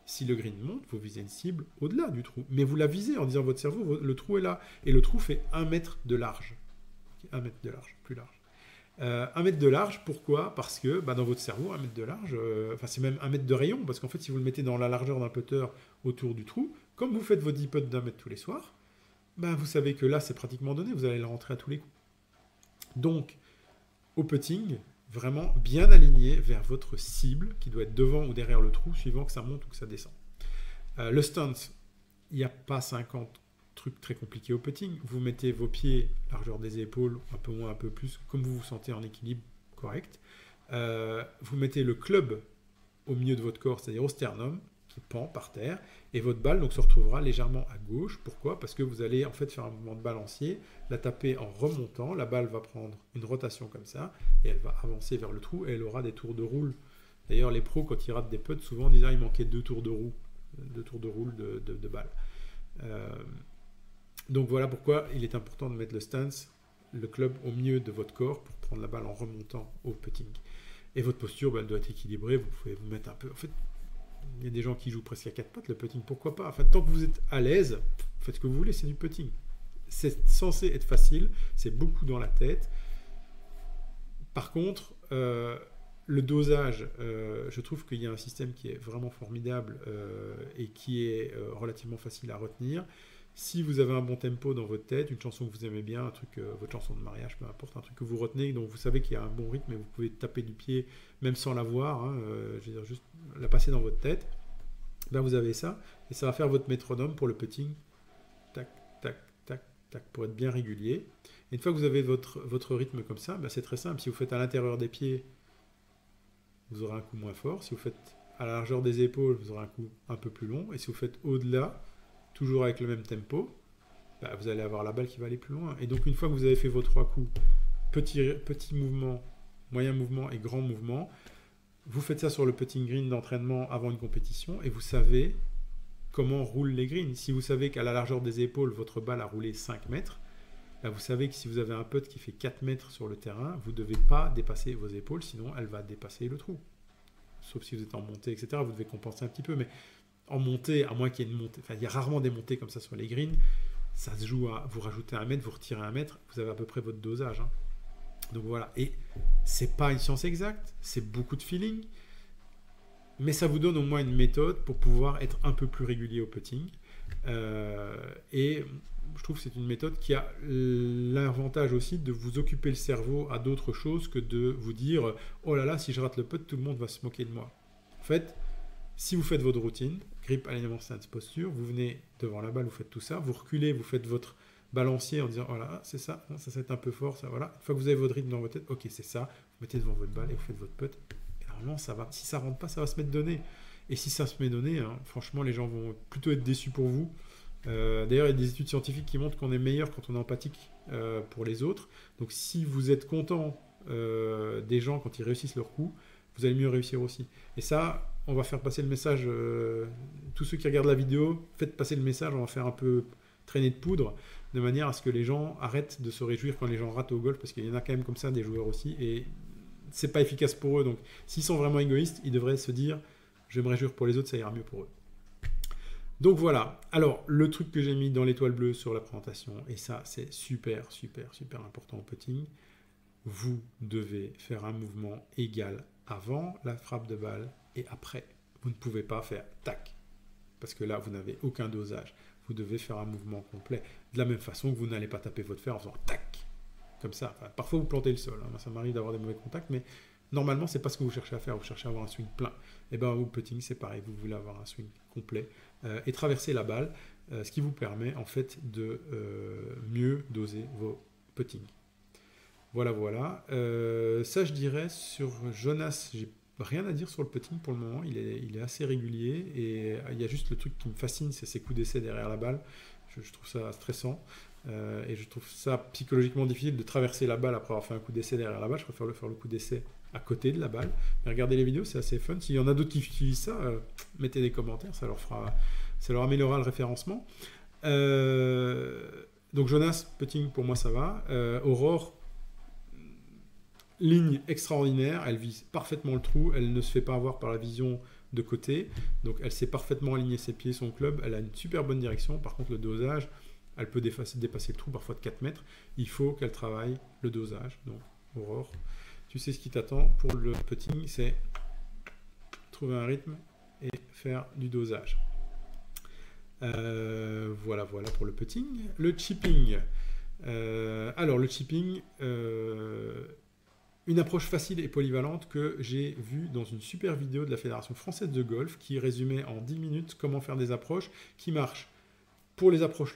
Si le green monte, vous visez une cible au-delà du trou. Mais vous la visez en disant à votre cerveau, le trou est là. Et le trou fait 1 mètre de large. 1 mètre de large, plus large. 1 mètre de large, pourquoi? Parce que bah, dans votre cerveau, 1 mètre de large, c'est même 1 mètre de rayon, parce qu'en fait, si vous le mettez dans la largeur d'un putter autour du trou, comme vous faites vos 10 putts d'1 mètre tous les soirs, bah, vous savez que là, c'est pratiquement donné, vous allez le rentrer à tous les coups. Donc, au putting, vraiment bien aligné vers votre cible, qui doit être devant ou derrière le trou, suivant que ça monte ou que ça descend. Le stance, il n'y a pas 50 trucs très compliqués au putting. Vous mettez vos pieds, largeur des épaules, un peu moins, un peu plus, comme vous vous sentez en équilibre correct. Vous mettez le club au milieu de votre corps, c'est-à-dire au sternum, qui pend par terre, et votre balle donc se retrouvera légèrement à gauche. Pourquoi? Parce que vous allez en fait faire un mouvement de balancier, la taper en remontant, la balle va prendre une rotation comme ça, et elle va avancer vers le trou, et elle aura des tours de roule. D'ailleurs, les pros, quand ils ratent des putts, souvent disent il manquait 2 tours de roue, de balle. Donc voilà pourquoi il est important de mettre le stance, le club au milieu de votre corps pour prendre la balle en remontant au putting. Et votre posture, elle doit être équilibrée, vous pouvez vous mettre un peu... En fait, il y a des gens qui jouent presque à 4 pattes, le putting, pourquoi pas? Enfin, tant que vous êtes à l'aise, faites ce que vous voulez, c'est du putting. C'est censé être facile, c'est beaucoup dans la tête. Par contre, le dosage, je trouve qu'il y a un système qui est vraiment formidable et qui est relativement facile à retenir. Si vous avez un bon tempo dans votre tête, une chanson que vous aimez bien, un truc, votre chanson de mariage, peu importe, un truc que vous retenez, donc vous savez qu'il y a un bon rythme et vous pouvez taper du pied même sans la voir, hein, je veux dire juste la passer dans votre tête, ben vous avez ça, et ça va faire votre métronome pour le putting, tac, tac, tac, tac, pour être bien régulier. Et une fois que vous avez votre rythme comme ça, ben c'est très simple, si vous faites à l'intérieur des pieds, vous aurez un coup moins fort, si vous faites à la largeur des épaules, vous aurez un coup un peu plus long, et si vous faites au-delà, toujours avec le même tempo, bah vous allez avoir la balle qui va aller plus loin. Et donc une fois que vous avez fait vos 3 coups, petit mouvement, moyen mouvement et grand mouvement, vous faites ça sur le putting green d'entraînement avant une compétition et vous savez comment roulent les greens. Si vous savez qu'à la largeur des épaules, votre balle a roulé 5 mètres, bah vous savez que si vous avez un putt qui fait 4 mètres sur le terrain, vous ne devez pas dépasser vos épaules, sinon elle va dépasser le trou. Sauf si vous êtes en montée, etc. Vous devez compenser un petit peu, mais en montée, à moins qu'il y ait une montée, enfin il y a rarement des montées comme ça sur les greens, ça se joue à vous rajoutez 1 mètre, vous retirez 1 mètre, vous avez à peu près votre dosage. Hein. Donc voilà, et c'est pas une science exacte, c'est beaucoup de feeling, mais ça vous donne au moins une méthode pour pouvoir être un peu plus régulier au putting. Et je trouve que c'est une méthode qui a l'avantage aussi de vous occuper le cerveau à d'autres choses que de vous dire oh là là, si je rate le putt, tout le monde va se moquer de moi. En fait, si vous faites votre routine, grip, alignement, stance, posture, vous venez devant la balle, vous faites tout ça, vous reculez, vous faites votre balancier en disant oh là, c'est ça, non, ça c'est un peu fort, ça voilà. Une fois que vous avez votre rythme dans votre tête, ok, c'est ça, vous mettez devant votre balle et vous faites votre putt. Et normalement, ça va. Si ça rentre pas, ça va se mettre donné. Et si ça se met donné, hein, franchement, les gens vont plutôt être déçus pour vous. D'ailleurs, il y a des études scientifiques qui montrent qu'on est meilleur quand on est empathique pour les autres. Donc, si vous êtes content des gens quand ils réussissent leur coup, vous allez mieux réussir aussi. Et ça, on va faire passer le message. Tous ceux qui regardent la vidéo, faites passer le message. On va faire un peu traîner de poudre de manière à ce que les gens arrêtent de se réjouir quand les gens ratent au golf, parce qu'il y en a quand même comme ça des joueurs aussi. Et c'est pas efficace pour eux. Donc, s'ils sont vraiment égoïstes, ils devraient se dire je vais me réjouir pour les autres, ça ira mieux pour eux. Donc voilà, alors le truc que j'ai mis dans l'étoile bleue sur la présentation, et ça c'est super important au putting, vous devez faire un mouvement égal avant la frappe de balle et après. Vous ne pouvez pas faire tac, parce que là vous n'avez aucun dosage. Vous devez faire un mouvement complet. De la même façon que vous n'allez pas taper votre fer en faisant tac, comme ça. Enfin, parfois vous plantez le sol, hein. Ça m'arrive d'avoir des mauvais contacts, mais normalement c'est pas ce que vous cherchez à faire, vous cherchez à avoir un swing plein. Et bien au putting c'est pareil, vous voulez avoir un swing complet. Et traverser la balle, ce qui vous permet en fait de mieux doser vos puttings. Voilà. Ça je dirais sur Jonas, j'ai rien à dire sur le putting pour le moment, il est assez régulier, et il y a juste le truc qui me fascine, c'est ses coups d'essai derrière la balle. Je trouve ça stressant, et je trouve ça psychologiquement difficile de traverser la balle après avoir fait un coup d'essai derrière la balle. Je préfère faire le coup d'essai à côté de la balle. Mais regardez les vidéos, c'est assez fun. S'il y en a d'autres qui utilisent ça, mettez des commentaires, ça leur améliorera le référencement. Donc Jonas, putting pour moi ça va. Aurore, ligne extraordinaire, elle vise parfaitement le trou, elle ne se fait pas avoir par la vision de côté, donc elle sait parfaitement aligner ses pieds, son club, elle a une super bonne direction. Par contre le dosage, elle peut dépasser le trou parfois de 4 mètres, il faut qu'elle travaille le dosage. Donc Aurore, tu sais ce qui t'attend pour le putting, c'est trouver un rythme et faire du dosage. Voilà pour le putting. Le chipping, alors le chipping, une approche facile et polyvalente que j'ai vue dans une super vidéo de la Fédération française de golf qui résumait en 10 minutes comment faire des approches qui marchent pour les approches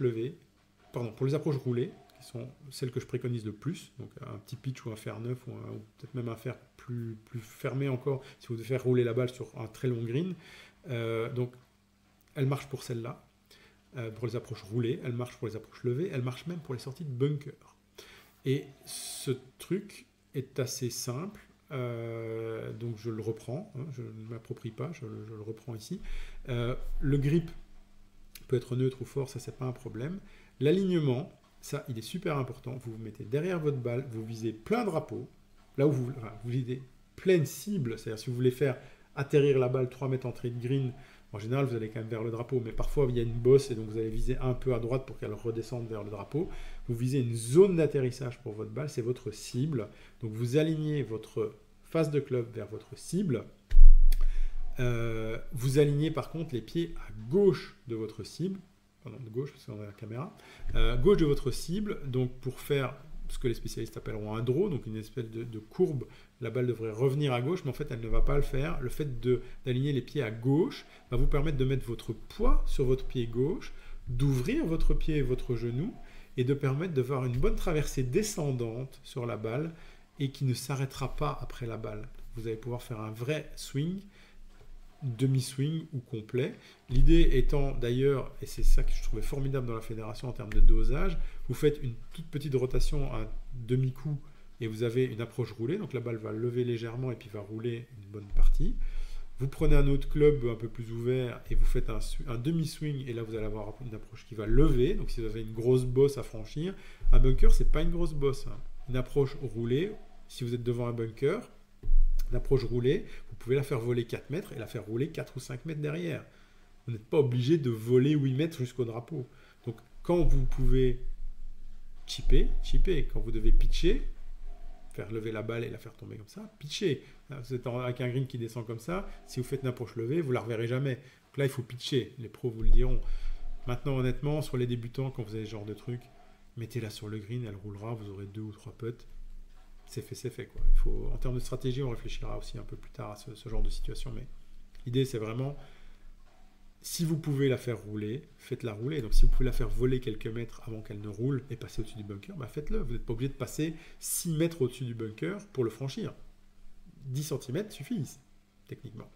pour les approches roulées, qui sont celles que je préconise le plus, donc un petit pitch ou un fer neuf, ou peut-être même un fer plus fermé encore, si vous devez faire rouler la balle sur un très long green. Donc elle marche pour celle-là, pour les approches roulées, elle marche pour les approches levées, elle marche même pour les sorties de bunker. Et ce truc est assez simple, donc je le reprends, hein, je ne m'approprie pas, je le reprends ici. Le grip peut être neutre ou fort, ça c'est pas un problème. L'alignement, ça il est super important, vous vous mettez derrière votre balle, vous visez plein drapeau, là où vous visez pleine cible, c'est-à-dire si vous voulez faire atterrir la balle 3 mètres entrée de green, en général vous allez quand même vers le drapeau, mais parfois il y a une bosse et donc vous allez viser un peu à droite pour qu'elle redescende vers le drapeau. Vous visez une zone d'atterrissage pour votre balle, c'est votre cible, donc vous alignez votre face de club vers votre cible. Vous alignez par contre les pieds à gauche de votre cible, pardon, de gauche parce qu'on a la caméra, gauche de votre cible, donc pour faire ce que les spécialistes appelleront un draw, donc une espèce de courbe, la balle devrait revenir à gauche, mais en fait elle ne va pas le faire. Le fait d'aligner les pieds à gauche va vous permettre de mettre votre poids sur votre pied gauche, d'ouvrir votre pied et votre genou, et de permettre de voir une bonne traversée descendante sur la balle, et qui ne s'arrêtera pas après la balle. Vous allez pouvoir faire un vrai swing, demi-swing ou complet. L'idée étant d'ailleurs, et c'est ça que je trouvais formidable dans la fédération en termes de dosage, vous faites une toute petite rotation à demi-coup et vous avez une approche roulée, donc la balle va lever légèrement et puis va rouler une bonne partie. Vous prenez un autre club un peu plus ouvert et vous faites un demi-swing, et là vous allez avoir une approche qui va lever. Donc si vous avez une grosse bosse à franchir, un bunker c'est pas une grosse bosse, hein. Une approche roulée, si vous êtes devant un bunker, l'approche roulée, vous pouvez la faire voler 4 mètres et la faire rouler 4 ou 5 mètres derrière. Vous n'êtes pas obligé de voler 8 mètres jusqu'au drapeau. Donc quand vous pouvez chipper, quand vous devez pitcher, faire lever la balle et la faire tomber comme ça, pitcher. Vous êtes avec un green qui descend comme ça, si vous faites une approche levée, vous ne la reverrez jamais. Donc là, il faut pitcher. Les pros vous le diront. Maintenant, honnêtement, sur les débutants, quand vous avez ce genre de truc, mettez-la sur le green, elle roulera, vous aurez 2 ou 3 putts. C'est fait, quoi. En termes de stratégie, on réfléchira aussi un peu plus tard à ce genre de situation, mais l'idée, c'est vraiment, si vous pouvez la faire rouler, faites-la rouler. Donc, si vous pouvez la faire voler quelques mètres avant qu'elle ne roule et passer au-dessus du bunker, bah faites-le. Vous n'êtes pas obligé de passer 6 mètres au-dessus du bunker pour le franchir. 10 cm suffisent, techniquement.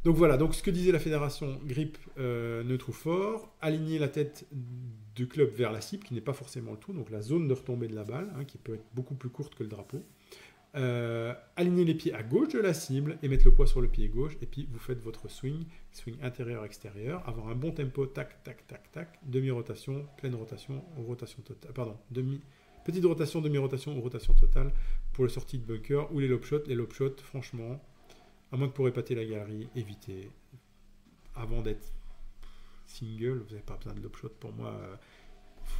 Donc voilà, donc ce que disait la fédération, grip neutre ou fort, aligner la tête du club vers la cible, qui n'est pas forcément le tout, donc la zone de retombée de la balle, hein, qui peut être beaucoup plus courte que le drapeau. Aligner les pieds à gauche de la cible et mettre le poids sur le pied gauche, et puis vous faites votre swing intérieur-extérieur, avoir un bon tempo, tac, tac, tac, tac, demi-rotation, pleine rotation, ou rotation totale, pardon, petite rotation, demi-rotation ou rotation totale pour les sorties de bunker ou les lob shots. Les lob shots, franchement, à moins que pour épater la galerie, évitez. Avant d'être single, vous n'avez pas besoin de lob shot. Pour moi,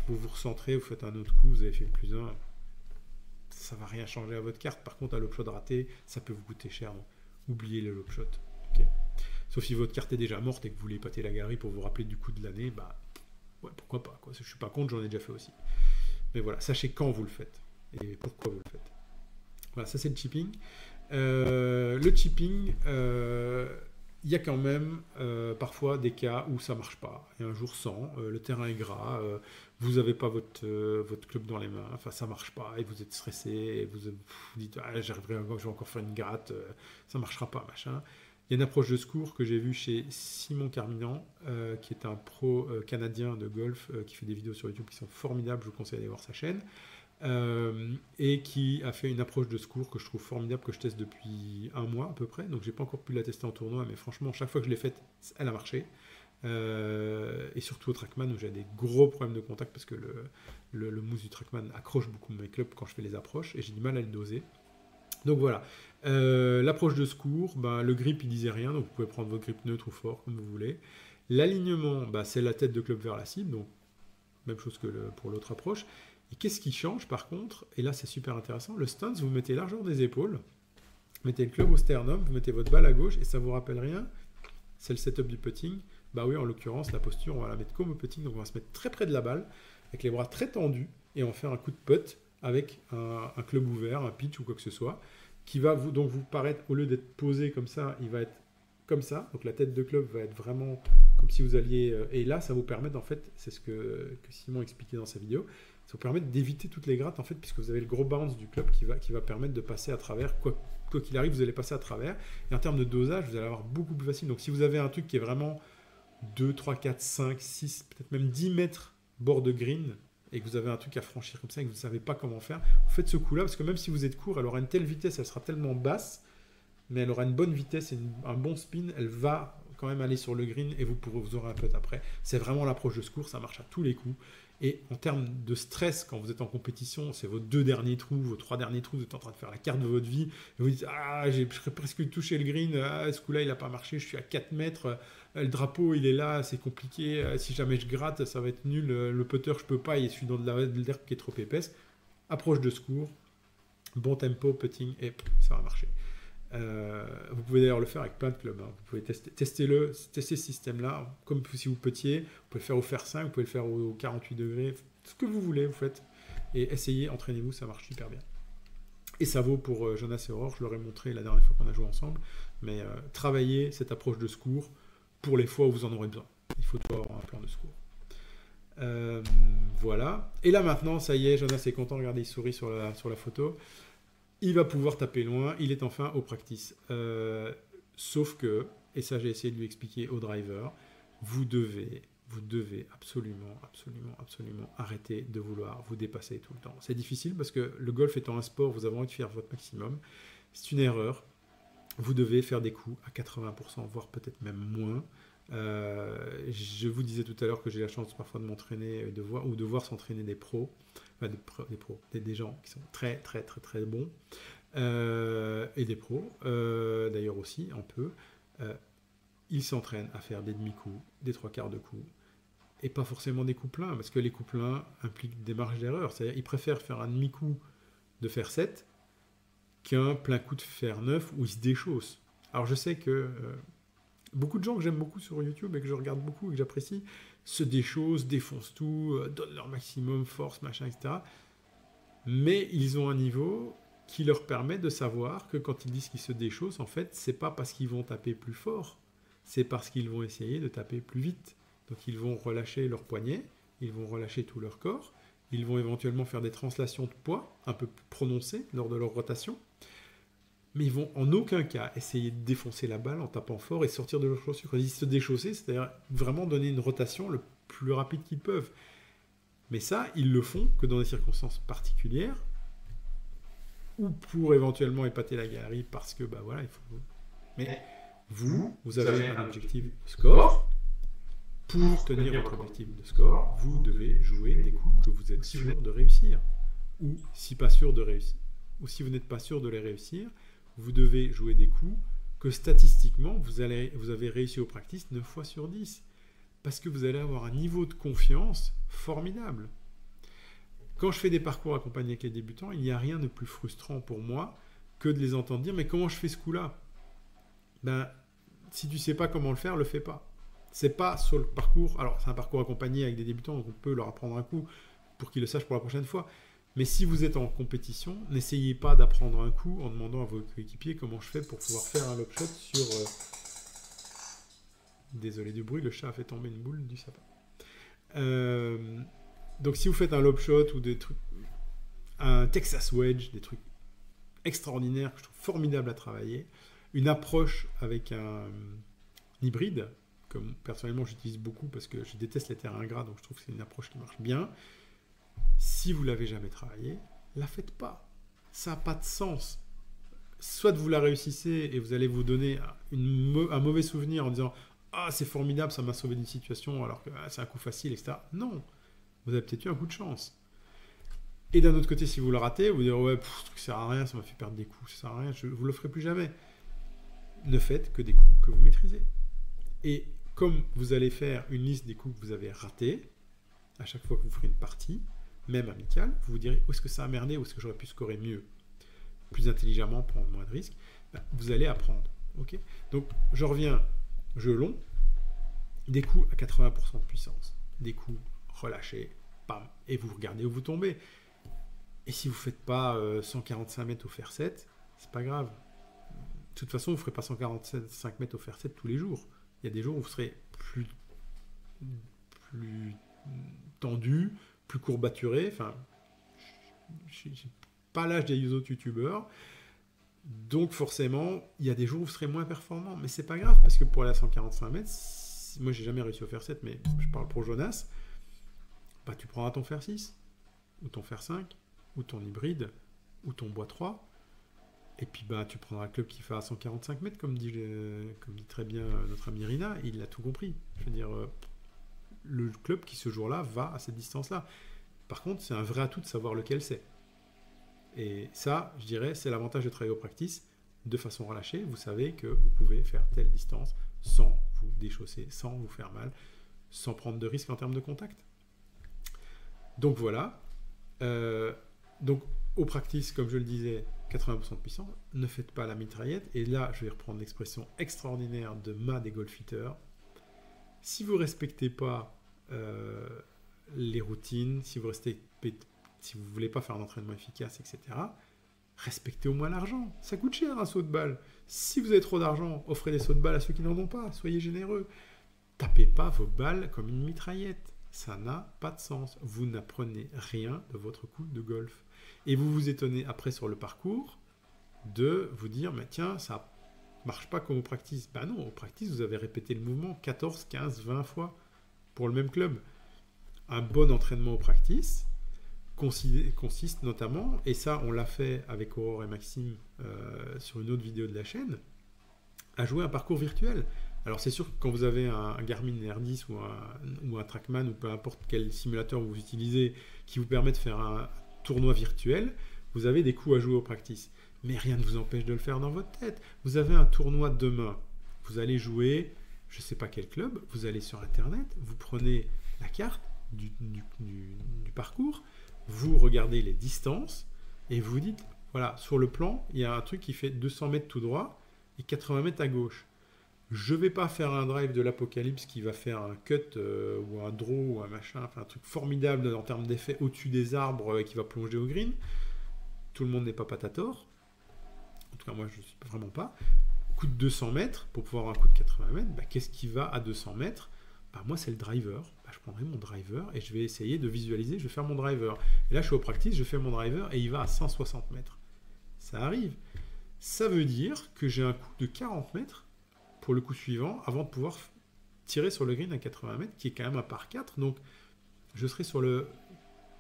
vous vous recentrez, vous faites un autre coup, vous avez fait le plus 1. Ça ne va rien changer à votre carte. Par contre, un lob shot raté, ça peut vous coûter cher. Donc, oubliez le lob shot. Okay. Sauf si votre carte est déjà morte et que vous voulez épater la galerie pour vous rappeler du coup de l'année, bah, ouais, pourquoi pas, quoi. Je ne suis pas contre, j'en ai déjà fait aussi. Mais voilà, sachez quand vous le faites et pourquoi vous le faites. Voilà, ça c'est le chipping. Le chipping, il y a quand même parfois des cas où ça ne marche pas. Il y a un jour sans, le terrain est gras, vous n'avez pas votre club dans les mains, enfin ça marche pas, et vous êtes stressé, et vous dites ah, je vais encore faire une gratte, ça marchera pas, machin. Il y a une approche de secours que j'ai vue chez Simon Carminan, qui est un pro canadien de golf, qui fait des vidéos sur YouTube qui sont formidables, je vous conseille d'aller voir sa chaîne, et qui a fait une approche de secours que je trouve formidable, que je teste depuis un mois à peu près, donc j'ai pas encore pu la tester en tournoi, mais franchement chaque fois que je l'ai faite, elle a marché. Et surtout au Trackman où j'ai des gros problèmes de contact parce que le mousse du Trackman accroche beaucoup mes clubs quand je fais les approches et j'ai du mal à le doser. Donc voilà, l'approche de secours, ben, le grip il disait rien, donc vous pouvez prendre votre grip neutre ou fort comme vous voulez. L'alignement, ben, c'est la tête de club vers la cible, donc même chose que pour l'autre approche. Et qu'est-ce qui change par contre, et là c'est super intéressant, le stance, vous mettez largeur des épaules, vous mettez le club au sternum, vous mettez votre balle à gauche et ça vous rappelle rien, c'est le setup du putting. Bah oui, en l'occurrence, la posture, on va la mettre comme au putting, donc on va se mettre très près de la balle, avec les bras très tendus, et on va faire un coup de putt avec un club ouvert, un pitch ou quoi que ce soit, qui va donc vous paraître, au lieu d'être posé comme ça, il va être comme ça, donc la tête de club va être vraiment comme si vous alliez... et là, ça vous permet, en fait, c'est ce que Simon expliquait dans sa vidéo, ça vous permet d'éviter toutes les grattes, en fait, puisque vous avez le gros bounce du club qui va permettre de passer à travers, quoi qu'il arrive, vous allez passer à travers, et en termes de dosage, vous allez avoir beaucoup plus facile. Donc si vous avez un truc qui est vraiment 2, 3, 4, 5, 6, peut-être même 10 mètres bord de green, et que vous avez un truc à franchir comme ça, et que vous ne savez pas comment faire, vous faites ce coup-là, parce que même si vous êtes court, elle aura une telle vitesse, elle sera tellement basse, mais elle aura une bonne vitesse et un bon spin, elle va quand même aller sur le green, et vous aurez un putt après. C'est vraiment l'approche de secours, ça marche à tous les coups. Et en termes de stress, quand vous êtes en compétition, c'est vos 2 derniers trous, vos 3 derniers trous, vous êtes en train de faire la carte de votre vie, et vous dites ah, j'ai presque touché le green, ah, ce coup-là il n'a pas marché, je suis à 4 mètres, le drapeau il est là, c'est compliqué, si jamais je gratte, ça va être nul, le putter je peux pas, je suis dans de l'herbe qui est trop épaisse. Approche de secours, bon tempo, putting, et ça va marcher. Vous pouvez d'ailleurs le faire avec plein de clubs. Hein. Vous pouvez tester ce système-là, comme si vous puttiez. Vous pouvez le faire au fer 5, vous pouvez le faire au 48 degrés, ce que vous voulez, vous faites. Et essayez, entraînez-vous, ça marche super bien. Et ça vaut pour Jonas et Aurore, je leur ai montré la dernière fois qu'on a joué ensemble. Mais travaillez cette approche de secours pour les fois où vous en aurez besoin. Il faut toujours avoir un plan de secours. Voilà. Et là maintenant, ça y est, Jonas est content, regardez, il sourit sur la photo. Il va pouvoir taper loin, il est enfin au practice. Sauf que, et ça j'ai essayé de lui expliquer au driver, vous devez absolument arrêter de vouloir vous dépasser tout le temps. C'est difficile parce que le golf étant un sport, vous avez envie de faire votre maximum. C'est une erreur. Vous devez faire des coups à 80%, voire peut-être même moins. Je vous disais tout à l'heure que j'ai la chance parfois de m'entraîner de voir s'entraîner des pros. Enfin, des gens qui sont très bons, et des pros d'ailleurs aussi un peu, ils s'entraînent à faire des demi-coups, des 3/4 de coups, et pas forcément des coups pleins, parce que les coups pleins impliquent des marges d'erreur, c'est-à-dire ils préfèrent faire un demi-coup de fer 7 qu'un plein coup de fer 9 où ils se déchaussent. Alors je sais que beaucoup de gens que j'aime beaucoup sur YouTube et que je regarde beaucoup et que j'apprécie se déchaussent, défoncent tout, donnent leur maximum, force, machin, etc. Mais ils ont un niveau qui leur permet de savoir que quand ils disent qu'ils se déchaussent, en fait, c'est pas parce qu'ils vont taper plus fort, c'est parce qu'ils vont essayer de taper plus vite. Donc ils vont relâcher leur poignet, ils vont relâcher tout leur corps, ils vont éventuellement faire des translations de poids un peu plus prononcées lors de leur rotation, mais ils vont en aucun cas essayer de défoncer la balle en tapant fort et sortir de leur chaussure. Quand ils disent se déchausser, c'est-à-dire vraiment donner une rotation le plus rapide qu'ils peuvent. Mais ça, ils le font que dans des circonstances particulières, ou pour éventuellement épater la galerie, parce que, bah voilà, il faut... Mais vous avez un objectif de score. Pour tenir votre objectif de score, vous devez jouer des coups que vous êtes sûr de réussir. Ou si pas sûr de réussir. Ou si vous n'êtes pas sûr de les réussir, vous devez jouer des coups que statistiquement, vous avez réussi au practice 9 fois sur 10. Parce que vous allez avoir un niveau de confiance formidable. Quand je fais des parcours accompagnés avec les débutants, il n'y a rien de plus frustrant pour moi que de les entendre dire « Mais comment je fais ce coup-là » Ben, si tu ne sais pas comment le faire, le fais pas. C'est pas sur le parcours... Alors, c'est un parcours accompagné avec des débutants, donc on peut leur apprendre un coup pour qu'ils le sachent pour la prochaine fois. Mais si vous êtes en compétition, n'essayez pas d'apprendre un coup en demandant à vos coéquipiers comment je fais pour pouvoir faire un lob shot sur... Désolé du bruit, le chat a fait tomber une boule du sapin. Donc si vous faites un lob shot ou des trucs, un Texas wedge, des trucs extraordinaires que je trouve formidables à travailler, une approche avec un hybride, comme personnellement j'utilise beaucoup parce que je déteste les terrains ingrats, donc je trouve que c'est une approche qui marche bien. Si vous l'avez jamais travaillé, la faites pas. Ça n'a pas de sens. Soit vous la réussissez et vous allez vous donner un mauvais souvenir en disant « Ah, c'est formidable, ça m'a sauvé d'une situation alors que c'est un coup facile, etc. » Non, vous avez peut-être eu un coup de chance. Et d'un autre côté, si vous le ratez, vous direz « Ouais, ce truc sert à rien, ça m'a fait perdre des coups, ça sert à rien, vous ne le ferez plus jamais. » Ne faites que des coups que vous maîtrisez. Et comme vous allez faire une liste des coups que vous avez ratés, à chaque fois que vous ferez une partie, même amicale, vous vous direz où est-ce que ça a merdé, où est-ce que j'aurais pu scorer mieux, plus intelligemment, prendre moins de risques. Vous allez apprendre. Okay, donc je reviens, jeu long, des coups à 80% de puissance, des coups relâchés, bam, et vous regardez où vous tombez. Et si vous ne faites pas 145 mètres au fer 7, c'est pas grave. De toute façon, vous ne ferez pas 145 mètres au fer 7 tous les jours. Il y a des jours où vous serez plus tendu, plus courbaturé. Enfin, je n'ai pas l'âge des autres youtubeurs. Donc forcément, il y a des jours où vous serez moins performant. Mais c'est pas grave, parce que pour aller à 145 mètres, moi j'ai jamais réussi au fer 7, mais je parle pour Jonas, bah, tu prendras ton fer 6, ou ton fer 5, ou ton hybride, ou ton bois 3. Et puis bah, tu prendras un club qui fait à 145 mètres, comme dit très bien notre ami Rina, il a tout compris. Je veux dire, le club qui ce jour-là va à cette distance-là. Par contre, c'est un vrai atout de savoir lequel c'est. Et ça, je dirais, c'est l'avantage de travailler au practice de façon relâchée. Vous savez que vous pouvez faire telle distance sans vous déchausser, sans vous faire mal, sans prendre de risques en termes de contact. Donc voilà. Donc au practice, comme je le disais, 80% de puissance, ne faites pas la mitraillette. Et là, je vais reprendre l'expression extraordinaire de Ma des golfiteurs. Si vous ne respectez pas les routines, si vous ne voulez pas faire un entraînement efficace, etc., respectez au moins l'argent. Ça coûte cher un saut de balle. Si vous avez trop d'argent, offrez des sauts de balle à ceux qui n'en ont pas. Soyez généreux. Tapez pas vos balles comme une mitraillette. Ça n'a pas de sens. Vous n'apprenez rien de votre coup de golf. Et vous vous étonnez après sur le parcours de vous dire, mais tiens, ça marche pas comme au practice. Ben non, au practice, vous avez répété le mouvement 14, 15, 20 fois pour le même club. Un bon entraînement au practice consiste notamment, et ça on l'a fait avec Aurore et Maxime sur une autre vidéo de la chaîne, à jouer un parcours virtuel. Alors c'est sûr que quand vous avez un Garmin R10 ou un Trackman ou peu importe quel simulateur vous utilisez qui vous permet de faire un tournoi virtuel, vous avez des coups à jouer au practice. Mais rien ne vous empêche de le faire dans votre tête. Vous avez un tournoi demain, vous allez jouer, je ne sais pas quel club, vous allez sur internet, vous prenez la carte du parcours, vous regardez les distances et vous dites, voilà, sur le plan, il y a un truc qui fait 200 mètres tout droit et 80 mètres à gauche. Je ne vais pas faire un drive de l'apocalypse qui va faire un cut ou un draw ou un machin, enfin un truc formidable en termes d'effet au-dessus des arbres qui va plonger au green. Tout le monde n'est pas patator. En tout cas, moi, je ne suis vraiment pas. Coup de 200 mètres, pour pouvoir avoir un coup de 80 mètres, bah, qu'est-ce qui va à 200 mètres? Bah, moi, c'est le driver. Bah, je prendrai mon driver et je vais essayer de visualiser, je vais faire mon driver. Et là, je suis au practice, je fais mon driver et il va à 160 mètres. Ça arrive. Ça veut dire que j'ai un coup de 40 mètres pour le coup suivant avant de pouvoir tirer sur le green à 80 mètres, qui est quand même un par 4. Donc, je serai sur le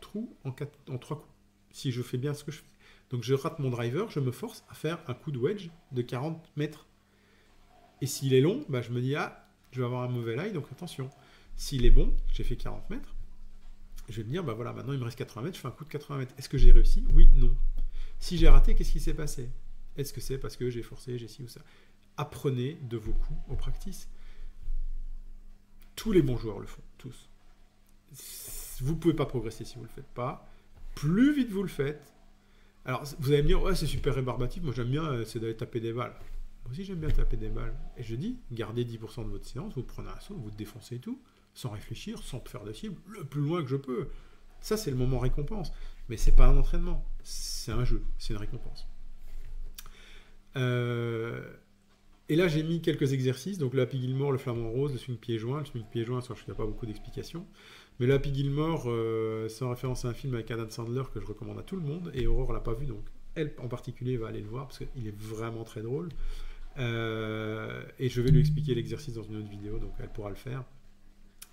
trou en 3 coups, si je fais bien ce que je fais. Donc, je rate mon driver, je me force à faire un coup de wedge de 40 mètres. Et s'il est long, bah, je me dis, ah, je vais avoir un mauvais lie, donc attention. S'il est bon, j'ai fait 40 mètres, je vais me dire, bah voilà, maintenant il me reste 80 mètres, je fais un coup de 80 mètres. Est-ce que j'ai réussi? Oui, non. Si j'ai raté, qu'est-ce qui s'est passé? Est-ce que c'est parce que j'ai forcé, j'ai ci ou ça? Apprenez de vos coups au practice. Tous les bons joueurs le font, tous. Vous ne pouvez pas progresser si vous ne le faites pas. Plus vite vous le faites. Alors, vous allez me dire, ouais, c'est super rébarbatif, moi j'aime bien, c'est d'aller taper des balles. Moi aussi j'aime bien taper des balles. Et je dis, gardez 10% de votre séance, vous prenez un saut, vous défoncez tout, sans réfléchir, sans faire de cible, le plus loin que je peux. Ça, c'est le moment récompense. Mais c'est pas un entraînement, c'est un jeu, c'est une récompense. Et là, j'ai mis quelques exercices. Donc, le Happy Gilmore, le flamant rose, le swing pied joint. Le swing pied joint, ça, je n'ai pas beaucoup d'explications. Mais le Happy Gilmore, c'est en référence à un film avec Adam Sandler que je recommande à tout le monde, et Aurore l'a pas vu, donc elle en particulier va aller le voir parce qu'il est vraiment très drôle. Et je vais lui expliquer l'exercice dans une autre vidéo, donc elle pourra le faire.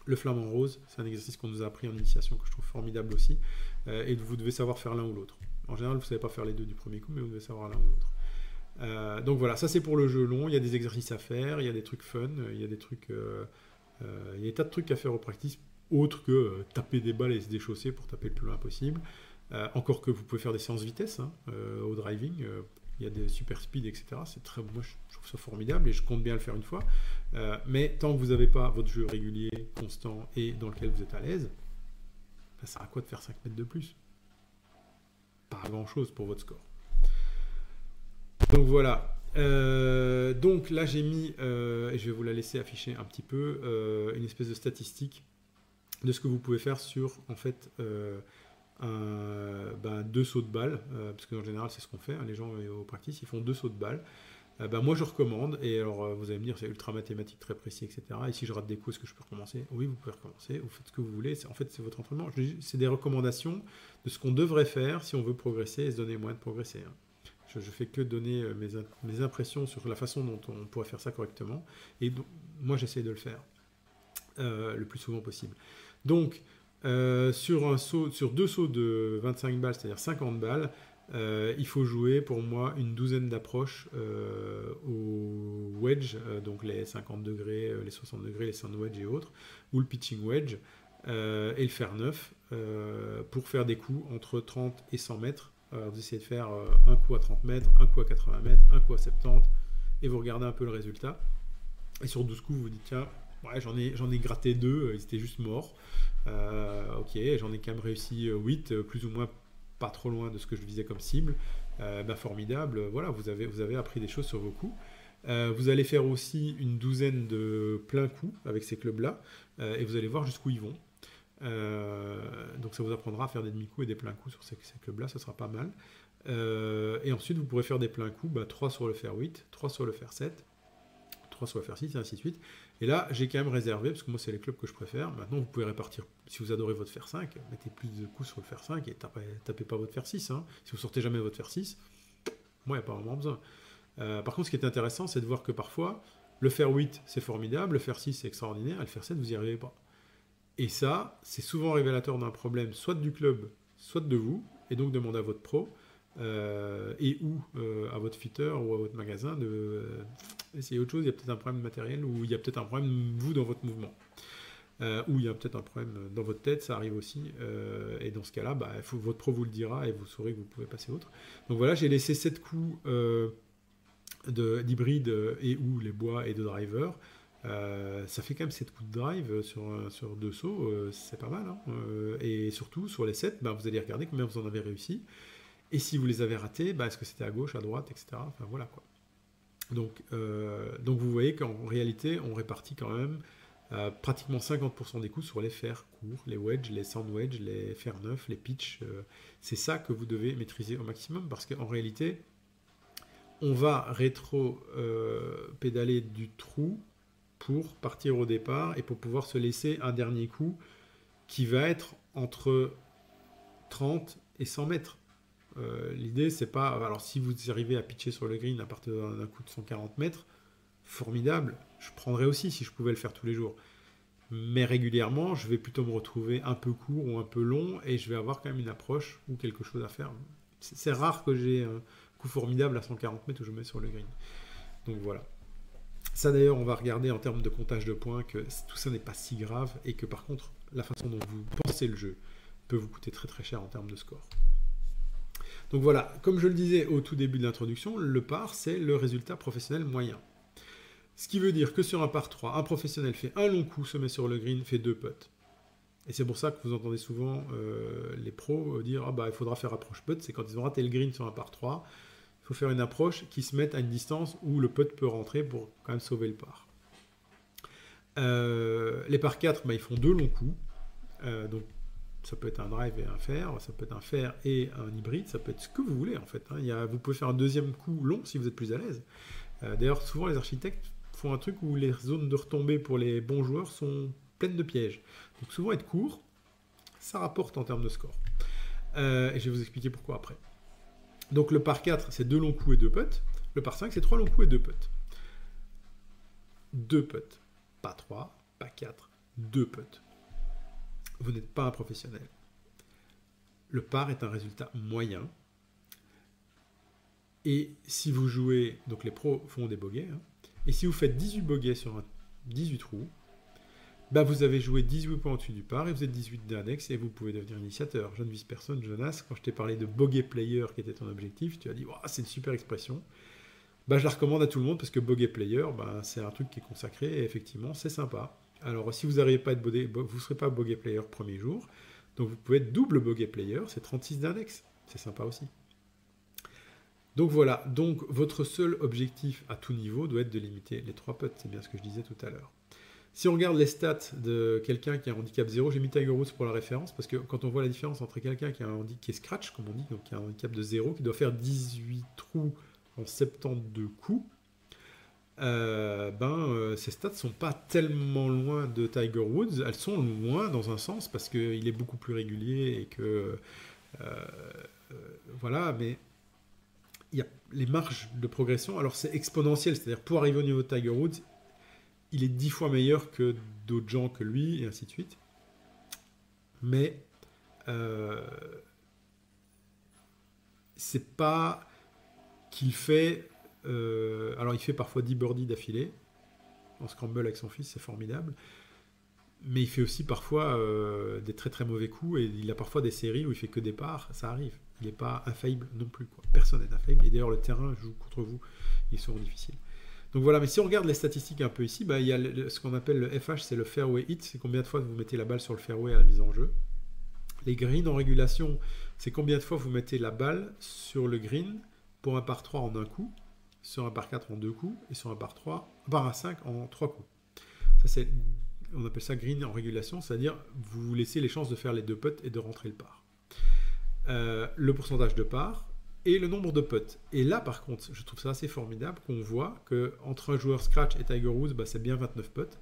Le flamant rose, c'est un exercice qu'on nous a appris en initiation que je trouve formidable aussi, et vous devez savoir faire l'un ou l'autre. En général, vous ne savez pas faire les deux du premier coup, mais vous devez savoir l'un ou l'autre. Donc voilà, ça c'est pour le jeu long. Il y a des exercices à faire, il y a des trucs fun, il y a des trucs, il y a des tas de trucs à faire au practice, autres que taper des balles et se déchausser pour taper le plus loin possible. Encore que vous pouvez faire des séances vitesse au driving. Il y a des super speed, etc. C'est très, moi, je trouve ça formidable et je compte bien le faire une fois. Mais tant que vous n'avez pas votre jeu régulier, constant et dans lequel vous êtes à l'aise, ça sert à quoi de faire 5 mètres de plus? Pas grand-chose pour votre score. Donc voilà. Donc là, j'ai mis, et je vais vous la laisser afficher un petit peu, une espèce de statistique de ce que vous pouvez faire sur, en fait, deux sauts de balle, parce qu'en général c'est ce qu'on fait, les gens au practice ils font 2 sauts de balle. Moi je recommande, et alors vous allez me dire c'est ultra mathématique, très précis, etc. Et si je rate des coups, est-ce que je peux recommencer? Oui, vous pouvez recommencer, vous faites ce que vous voulez, en fait c'est votre entraînement. C'est des recommandations de ce qu'on devrait faire si on veut progresser et se donner les moyens de progresser. Je fais que donner mes impressions sur la façon dont on pourrait faire ça correctement, et donc, moi j'essaie de le faire le plus souvent possible. Donc sur 2 sauts de 25 balles, c'est-à-dire 50 balles, il faut jouer pour moi une douzaine d'approches au wedge, donc les 50 degrés, les 60 degrés, les sand wedge et autres, ou le pitching wedge, et le fer neuf, pour faire des coups entre 30 et 100 mètres. Vous essayez de faire un coup à 30 mètres, un coup à 80 mètres, un coup à 70, et vous regardez un peu le résultat. Et sur 12 coups, vous vous dites, tiens, ouais, j'en ai gratté 2, ils étaient juste morts. Ok, j'en ai quand même réussi 8, plus ou moins pas trop loin de ce que je visais comme cible. Formidable, voilà, vous avez appris des choses sur vos coups. Vous allez faire aussi une douzaine de pleins coups avec ces clubs-là, et vous allez voir jusqu'où ils vont. Donc ça vous apprendra à faire des demi-coups et des pleins coups sur ces clubs-là, ça sera pas mal. Et ensuite, vous pourrez faire des pleins coups, 3 sur le fer 8, 3 sur le fer 7, 3 sur le fer 6, et ainsi de suite. Et là, j'ai quand même réservé, parce que moi, c'est les clubs que je préfère. Maintenant, vous pouvez répartir, si vous adorez votre fer 5, mettez plus de coups sur le fer 5 et tapez pas votre fer 6. Si vous sortez jamais votre fer 6, moi, il n'y a pas vraiment besoin. Par contre, ce qui est intéressant, c'est de voir que parfois, le fer 8, c'est formidable, le fer 6, c'est extraordinaire, et le fer 7, vous n'y arrivez pas. Et ça, c'est souvent révélateur d'un problème, soit du club, soit de vous, et donc demandez à votre pro, ou à votre fitter ou à votre magasin d'essayer autre chose. Il y a peut-être un problème matériel, ou il y a peut-être un problème vous dans votre mouvement, ou il y a peut-être un problème dans votre tête, ça arrive aussi, et dans ce cas-là, votre pro vous le dira et vous saurez que vous pouvez passer autre. Donc voilà, j'ai laissé 7 coups d'hybride et ou les bois et de driver. Ça fait quand même 7 coups de drive sur 2 sauts, c'est pas mal, et surtout sur les 7, vous allez regarder combien vous en avez réussi. Et si vous les avez ratés, est-ce que c'était à gauche, à droite, etc. Enfin voilà quoi. Donc vous voyez qu'en réalité, on répartit quand même pratiquement 50% des coups sur les fers courts, les wedges, les sand wedges, les fers neufs, les pitch. C'est ça que vous devez maîtriser au maximum, parce qu'en réalité, on va rétro-pédaler du trou pour partir au départ et pour pouvoir se laisser un dernier coup qui va être entre 30 et 100 mètres. L'idée, c'est pas... Alors, si vous arrivez à pitcher sur le green à partir d'un coup de 140 mètres, formidable, je prendrais aussi si je pouvais le faire tous les jours. Mais régulièrement, je vais plutôt me retrouver un peu court ou un peu long, et je vais avoir quand même une approche ou quelque chose à faire. C'est rare que j'ai un coup formidable à 140 mètres où je me mets sur le green. Donc voilà. Ça d'ailleurs, on va regarder en termes de comptage de points que tout ça n'est pas si grave, et que par contre, la façon dont vous pensez le jeu peut vous coûter très très cher en termes de score. Donc voilà, comme je le disais au tout début de l'introduction, le par, c'est le résultat professionnel moyen. Ce qui veut dire que sur un par 3, un professionnel fait un long coup, se met sur le green, fait 2 putts. Et c'est pour ça que vous entendez souvent les pros dire « il faudra faire approche putt », c'est quand ils ont raté le green sur un par 3, il faut faire une approche qui se mette à une distance où le putt peut rentrer pour quand même sauver le par. Les par 4, ils font 2 longs coups, donc ça peut être un drive et un fer, ça peut être un fer et un hybride, ça peut être ce que vous voulez en fait. Vous pouvez faire un deuxième coup long si vous êtes plus à l'aise. D'ailleurs, souvent les architectes font un truc où les zones de retombée pour les bons joueurs sont pleines de pièges. Donc souvent être court, ça rapporte en termes de score. Et je vais vous expliquer pourquoi après. Donc le par 4, c'est 2 longs coups et 2 putts. Le par 5, c'est 3 longs coups et 2 putts. 2 putts. Pas 3, pas 4, 2 putts. Vous n'êtes pas un professionnel. Le par est un résultat moyen. Et si vous jouez, donc les pros font des bogeys, hein, et si vous faites 18 bogeys sur un 18 trous, bah vous avez joué 18 points au-dessus du par et vous êtes 18 d'index et vous pouvez devenir initiateur. Je ne vise personne, Jonas. Quand je t'ai parlé de bogey player qui était ton objectif, tu as dit c'est une super expression. Bah, je la recommande à tout le monde parce que bogey player, bah, c'est un truc qui est consacré et effectivement c'est sympa. Alors si vous n'arrivez pas à être bogey, vous ne serez pas bogey player premier jour, donc vous pouvez être double bogey player, c'est 36 d'index. C'est sympa aussi. Donc voilà, donc votre seul objectif à tout niveau doit être de limiter les 3 putts, c'est bien ce que je disais tout à l'heure. Si on regarde les stats de quelqu'un qui a un handicap 0, j'ai mis Tiger Woods pour la référence, parce que quand on voit la différence entre quelqu'un qui a un handicap qui est scratch, comme on dit, donc qui a un handicap de 0, qui doit faire 18 trous en 72 coups, ces stats ne sont pas tellement loin de Tiger Woods, elles sont loin dans un sens, parce qu'il est beaucoup plus régulier et que... voilà, mais... il y a les marges de progression, alors c'est exponentiel, c'est-à-dire pour arriver au niveau de Tiger Woods, il est 10 fois meilleur que d'autres gens que lui, et ainsi de suite. Mais c'est pas qu'il fait... alors il fait parfois 10 birdies d'affilée, en scramble avec son fils, c'est formidable. Mais il fait aussi parfois des très très mauvais coups, et il a parfois des séries où il fait que des parts, ça arrive. Il n'est pas infaillible non plus, quoi. Personne n'est infaillible, et d'ailleurs le terrain joue contre vous, ils seront difficiles. Donc voilà, mais si on regarde les statistiques un peu ici, il y a ce qu'on appelle le FH, c'est le fairway hit, c'est combien de fois vous mettez la balle sur le fairway à la mise en jeu. Les greens en régulation, c'est combien de fois vous mettez la balle sur le green pour un par 3 en un coup, sur un par 4 en 2 coups, et sur un par 5 en 3 coups. Ça, on appelle ça green en régulation, c'est-à-dire vous laissez les chances de faire les 2 putts et de rentrer le par. Le pourcentage de par, et le nombre de putts. Et là, par contre, je trouve ça assez formidable qu'on voit qu'entre un joueur scratch et Tiger Woods, c'est bien 29 putts.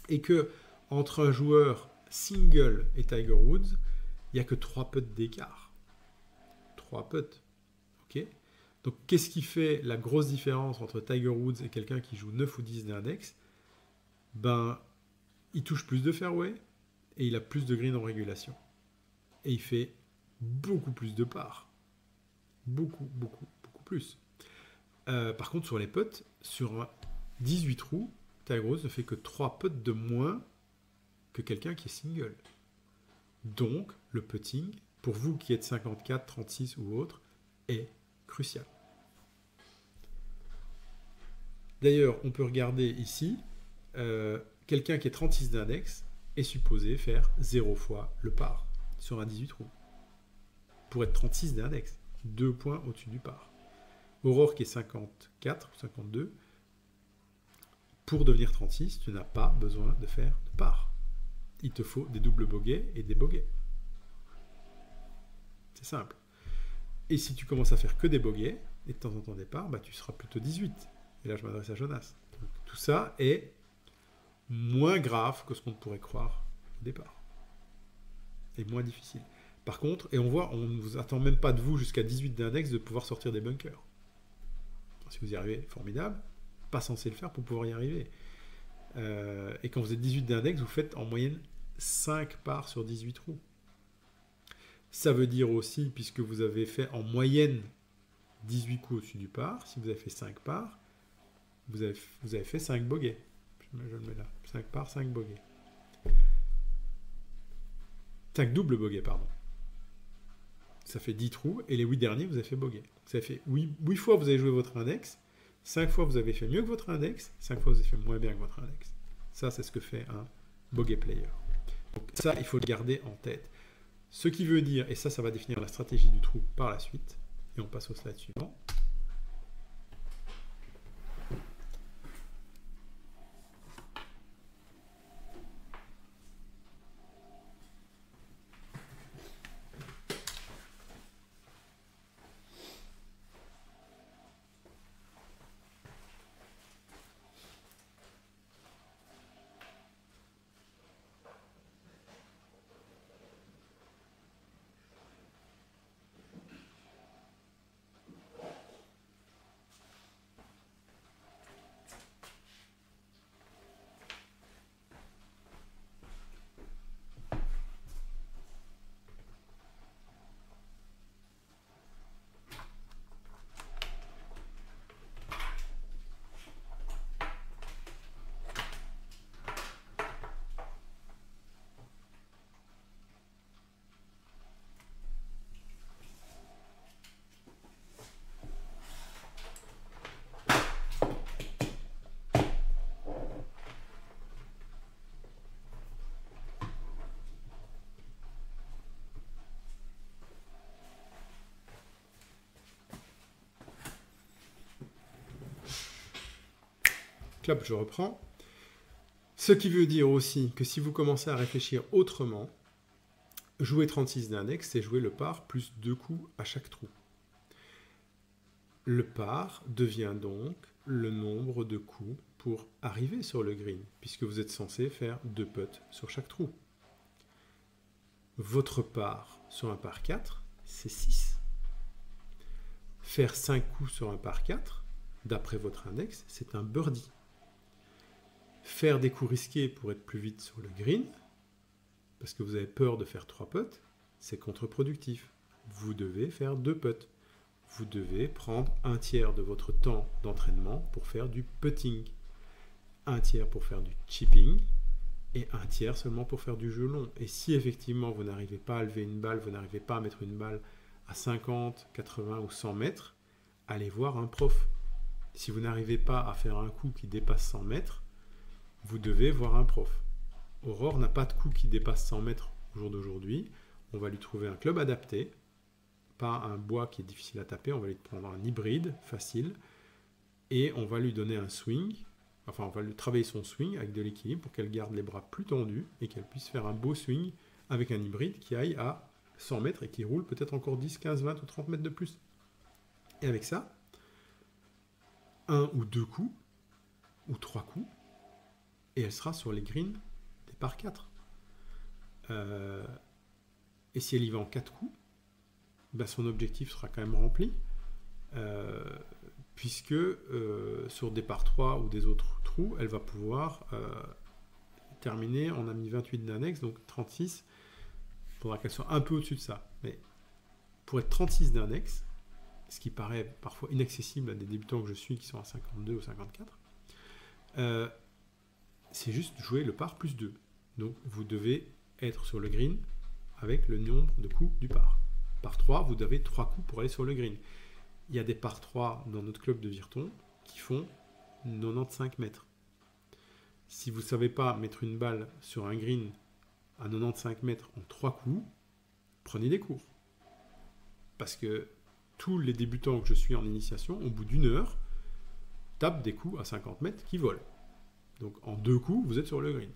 Et que entre un joueur single et Tiger Woods, il n'y a que 3 putts d'écart. 3 putts. Ok. Donc, qu'est-ce qui fait la grosse différence entre Tiger Woods et quelqu'un qui joue 9 ou 10 d'index? Il touche plus de fairway et il a plus de green en régulation. Et il fait beaucoup plus de par. Beaucoup plus. Par contre, sur les putts, sur un 18 trous, Tiger Woods ne fait que 3 putts de moins que quelqu'un qui est single. Donc, le putting, pour vous qui êtes 54, 36 ou autre, est crucial. D'ailleurs, on peut regarder ici, quelqu'un qui est 36 d'index est supposé faire 0 fois le par sur un 18 trous. Pour être 36 d'index. 2 points au-dessus du par. Aurore qui est 54 ou 52, pour devenir 36, tu n'as pas besoin de faire de par. Il te faut des doubles bogeys et des bogeys. C'est simple. Et si tu commences à faire que des bogeys, et de temps en temps des pars, tu seras plutôt 18. Et là, je m'adresse à Jonas. Donc, tout ça est moins grave que ce qu'on pourrait croire au départ. Et moins difficile. Par contre, et on voit, on ne vous attend même pas de vous jusqu'à 18 d'index de pouvoir sortir des bunkers. Si vous y arrivez, formidable. Pas censé le faire pour pouvoir y arriver. Et quand vous êtes 18 d'index, vous faites en moyenne 5 parts sur 18 trous. Ça veut dire aussi, puisque vous avez fait en moyenne 18 coups au-dessus du par, si vous avez fait 5 parts, vous avez fait 5 bogeys. Je le mets là. 5 parts, 5 bogeys. 5 doubles bogeys, pardon. Ça fait 10 trous, et les 8 derniers, vous avez fait bogey. Ça fait 8 fois vous avez joué votre index, 5 fois vous avez fait mieux que votre index, 5 fois vous avez fait moins bien que votre index. Ça, c'est ce que fait un bogey player. Donc ça, il faut le garder en tête. Ce qui veut dire, et ça va définir la stratégie du trou par la suite, et on passe au slide suivant. club, je reprends. Ce qui veut dire aussi que si vous commencez à réfléchir autrement, jouer 36 d'index, c'est jouer le par plus 2 coups à chaque trou. Le par devient donc le nombre de coups pour arriver sur le green, puisque vous êtes censé faire 2 putts sur chaque trou. Votre par sur un par 4, c'est 6. Faire 5 coups sur un par 4, d'après votre index, c'est un birdie. Faire des coups risqués pour être plus vite sur le green, parce que vous avez peur de faire 3 putts, c'est contre-productif. Vous devez faire 2 putts. Vous devez prendre un tiers de votre temps d'entraînement pour faire du putting, un tiers pour faire du chipping et un tiers seulement pour faire du jeu long. Et si effectivement vous n'arrivez pas à lever une balle, vous n'arrivez pas à mettre une balle à 50, 80 ou 100 mètres, allez voir un prof. Si vous n'arrivez pas à faire un coup qui dépasse 100 mètres, vous devez voir un prof. Aurore n'a pas de coup qui dépasse 100 mètres au jour d'aujourd'hui. On va lui trouver un club adapté, pas un bois qui est difficile à taper, on va lui prendre un hybride facile et on va lui donner un swing, enfin on va lui travailler son swing avec de l'équilibre pour qu'elle garde les bras plus tendus et qu'elle puisse faire un beau swing avec un hybride qui aille à 100 mètres et qui roule peut-être encore 10, 15, 20 ou 30 mètres de plus. Et avec ça, 1 ou 2 coups ou 3 coups et elle sera sur les greens des par 4. Et si elle y va en 4 coups, ben son objectif sera quand même rempli, puisque sur des par 3 ou des autres trous, elle va pouvoir terminer. On a mis 28 d'index, donc 36. Il faudra qu'elle soit un peu au-dessus de ça. Mais pour être 36 d'index, ce qui paraît parfois inaccessible à des débutants que je suis qui sont à 52 ou 54, c'est juste jouer le par plus 2. Donc vous devez être sur le green avec le nombre de coups du par. Par 3, vous avez 3 coups pour aller sur le green. Il y a des par 3 dans notre club de Virton qui font 95 mètres. Si vous ne savez pas mettre une balle sur un green à 95 mètres en 3 coups, prenez des cours. Parce que tous les débutants que je suis en initiation, au bout d'une heure, tapent des coups à 50 mètres qui volent. Donc en 2 coups, vous êtes sur le green.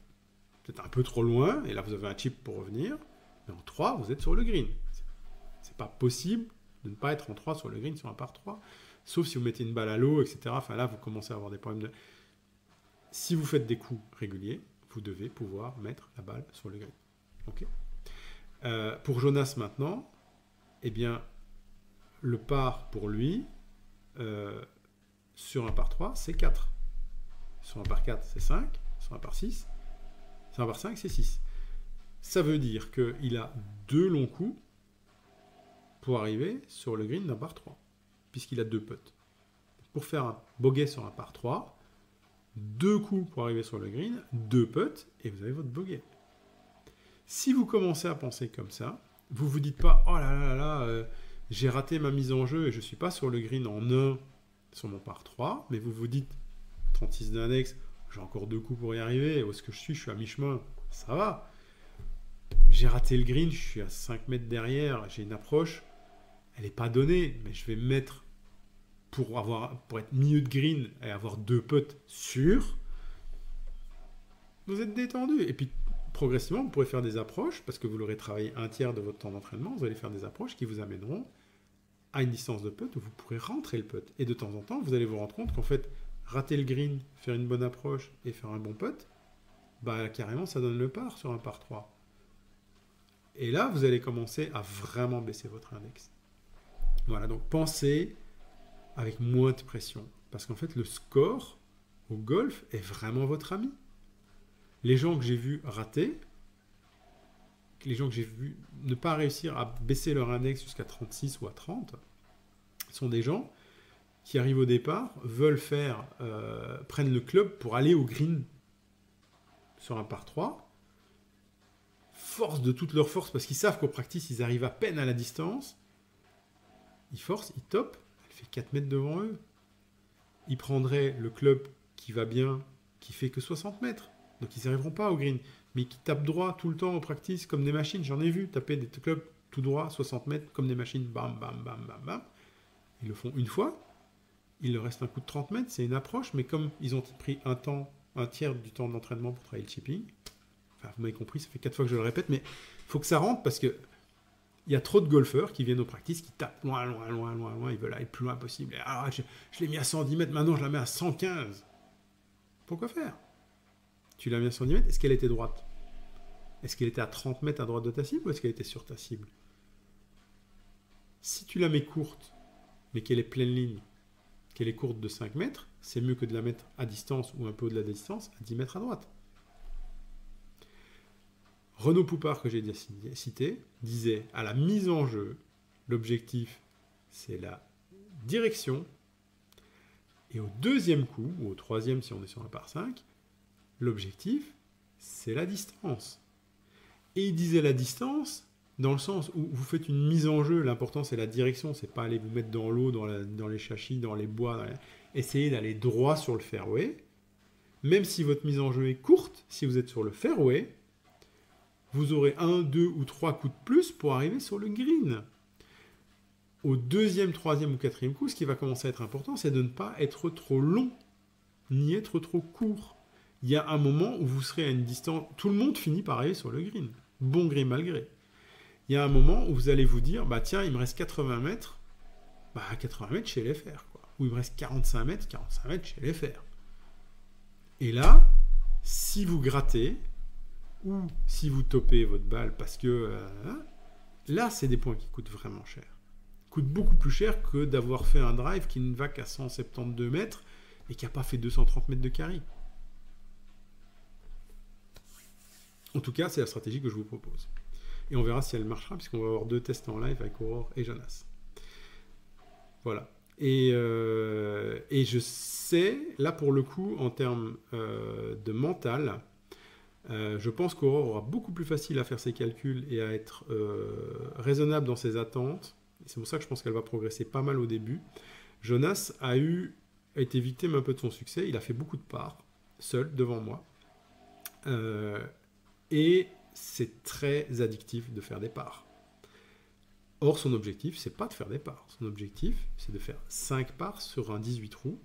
Peut-être un peu trop loin, et là vous avez un chip pour revenir, mais en 3, vous êtes sur le green. C'est pas possible de ne pas être en 3 sur le green sur un par 3, sauf si vous mettez une balle à l'eau, etc. Enfin là, vous commencez à avoir des problèmes de... Si vous faites des coups réguliers, vous devez pouvoir mettre la balle sur le green. Okay. Pour Jonas maintenant, eh bien, le par pour lui, sur un par 3, c'est 4. Sur un par 4, c'est 5. Sur un par 6, sur un par 5, c'est 6. Ça veut dire qu'il a 2 longs coups pour arriver sur le green d'un par 3, puisqu'il a 2 putts. Pour faire un bogey sur un par 3, 2 coups pour arriver sur le green, 2 putts, et vous avez votre bogey. Si vous commencez à penser comme ça, vous ne vous dites pas « Oh là là là, j'ai raté ma mise en jeu et je ne suis pas sur le green en 1 sur mon par 3 », mais vous vous dites « 36 d'index, j'ai encore 2 coups pour y arriver, où est-ce que je suis à mi-chemin, ça va. J'ai raté le green, je suis à 5 mètres derrière, j'ai une approche, elle n'est pas donnée, mais je vais me mettre pour être milieu de green et avoir 2 putts sûrs. Vous êtes détendu. Et puis, progressivement, vous pourrez faire des approches, parce que vous l'aurez travaillé un tiers de votre temps d'entraînement, vous allez faire des approches qui vous amèneront à une distance de putt où vous pourrez rentrer le putt. Et de temps en temps, vous allez vous rendre compte qu'en fait, rater le green, faire une bonne approche et faire un bon putt, bah carrément, ça donne le par sur un par 3. Et là, vous allez commencer à vraiment baisser votre index. Voilà, donc pensez avec moins de pression. Parce qu'en fait, le score au golf est vraiment votre ami. Les gens que j'ai vus rater, les gens que j'ai vus ne pas réussir à baisser leur index jusqu'à 36 ou à 30, sont des gens qui arrivent au départ, prennent le club pour aller au green sur un par 3, forcent de toute leur force, parce qu'ils savent qu'au practice, ils arrivent à peine à la distance, ils forcent, ils topent, elle fait 4 mètres devant eux. Ils prendraient le club qui va bien, qui fait que 60 mètres. Donc ils n'arriveront pas au green, mais qui tapent droit tout le temps au practice comme des machines. J'en ai vu taper des clubs tout droit, 60 mètres, comme des machines, bam, bam, bam, bam, bam. Ils le font une fois, il leur reste un coup de 30 mètres, c'est une approche, mais comme ils ont pris un tiers du temps d'entraînement pour travailler le chipping, enfin, vous m'avez compris, ça fait 4 fois que je le répète, mais il faut que ça rentre parce que il y a trop de golfeurs qui viennent aux practices, qui tapent loin, loin, loin, loin, loin, ils veulent aller le plus loin possible. Et alors, je l'ai mis à 110 mètres, maintenant je la mets à 115. Pourquoi faire? Tu l'as mis à 110 mètres, est-ce qu'elle était droite? Est-ce qu'elle était à 30 mètres à droite de ta cible ou est-ce qu'elle était sur ta cible? Si tu la mets courte, mais qu'elle est pleine ligne, qu'elle est courte de 5 mètres, c'est mieux que de la mettre à distance ou un peu au-delà de la distance, à 10 mètres à droite. Renaud Poupart, que j'ai déjà cité, disait à la mise en jeu, l'objectif, c'est la direction. Et au deuxième coup, ou au troisième si on est sur un par 5, l'objectif, c'est la distance. Et il disait la distance dans le sens où vous faites une mise en jeu, l'important c'est la direction, c'est pas aller vous mettre dans l'eau, dans les châchis, dans les bois, essayez d'aller droit sur le fairway. Même si votre mise en jeu est courte, si vous êtes sur le fairway, vous aurez 1, 2 ou 3 coups de plus pour arriver sur le green. Au deuxième, troisième ou quatrième coup, ce qui va commencer à être important, c'est de ne pas être trop long, ni être trop court. Il y a un moment où vous serez à une distance... Tout le monde finit par arriver sur le green, bon gré mal gré. Il y a un moment où vous allez vous dire, bah tiens, il me reste 80 mètres, bah 80 mètres, je sais les faire. Quoi. Ou il me reste 45 mètres, je sais les faire. Et là, si vous grattez, ou si vous topez votre balle, parce que là, c'est des points qui coûtent vraiment cher. Coûtent beaucoup plus cher que d'avoir fait un drive qui ne va qu'à 172 mètres et qui n'a pas fait 230 mètres de carry. En tout cas, c'est la stratégie que je vous propose. Et on verra si elle marchera, puisqu'on va avoir 2 tests en live avec Aurore et Jonas. Voilà. Et je sais, là pour le coup, en termes de mental, je pense qu'Aurore aura beaucoup plus facile à faire ses calculs et à être raisonnable dans ses attentes. C'est pour ça que je pense qu'elle va progresser pas mal au début. Jonas a été victime un peu de son succès. Il a fait beaucoup de parts, seul, devant moi. Et c'est très addictif de faire des parts. Or, son objectif, c'est pas de faire des parts. Son objectif, c'est de faire 5 parts sur un 18 trous.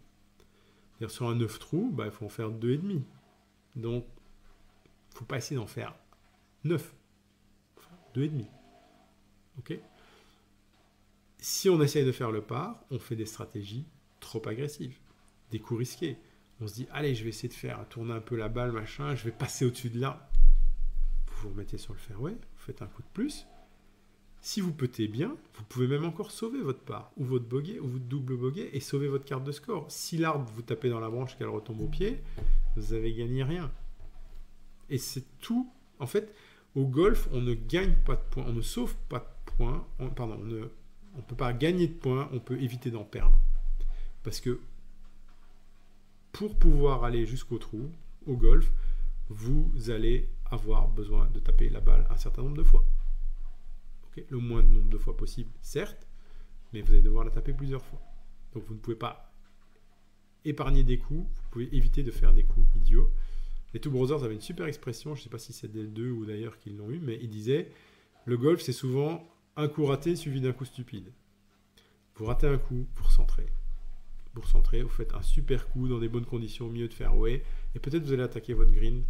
C'est-à-dire sur un 9 trous, bah, il faut en faire 2,5. Donc, il ne faut pas essayer d'en faire 9. Enfin, 2,5. Ok ? Si on essaye de faire le par, on fait des stratégies trop agressives, des coups risqués. On se dit, allez, je vais essayer de faire tourner un peu la balle, machin, je vais passer au-dessus de là. Vous vous remettez sur le fairway, vous faites un coup de plus. Si vous putez bien, vous pouvez même encore sauver votre par, ou votre bogey, ou votre double bogey, et sauver votre carte de score. Si l'arbre vous tapez dans la branche et qu'elle retombe au pied, vous avez gagné rien. Et c'est tout. En fait, au golf, on ne gagne pas de points, on ne sauve pas de points, on ne peut pas gagner de points, on peut éviter d'en perdre. Parce que pour pouvoir aller jusqu'au trou, au golf, vous allez avoir besoin de taper la balle un certain nombre de fois. Okay, le moins de nombre de fois possible, certes, mais vous allez devoir la taper plusieurs fois. Donc vous ne pouvez pas épargner des coups, vous pouvez éviter de faire des coups idiots. Les Two Brothers avaient une super expression, je ne sais pas si c'est des deux ou d'ailleurs qu'ils l'ont eu, mais ils disaient « Le golf, c'est souvent un coup raté suivi d'un coup stupide. Vous ratez un coup, vous recentrez. Vous recentrez, vous faites un super coup dans des bonnes conditions au milieu de fairway, et peut-être vous allez attaquer votre green,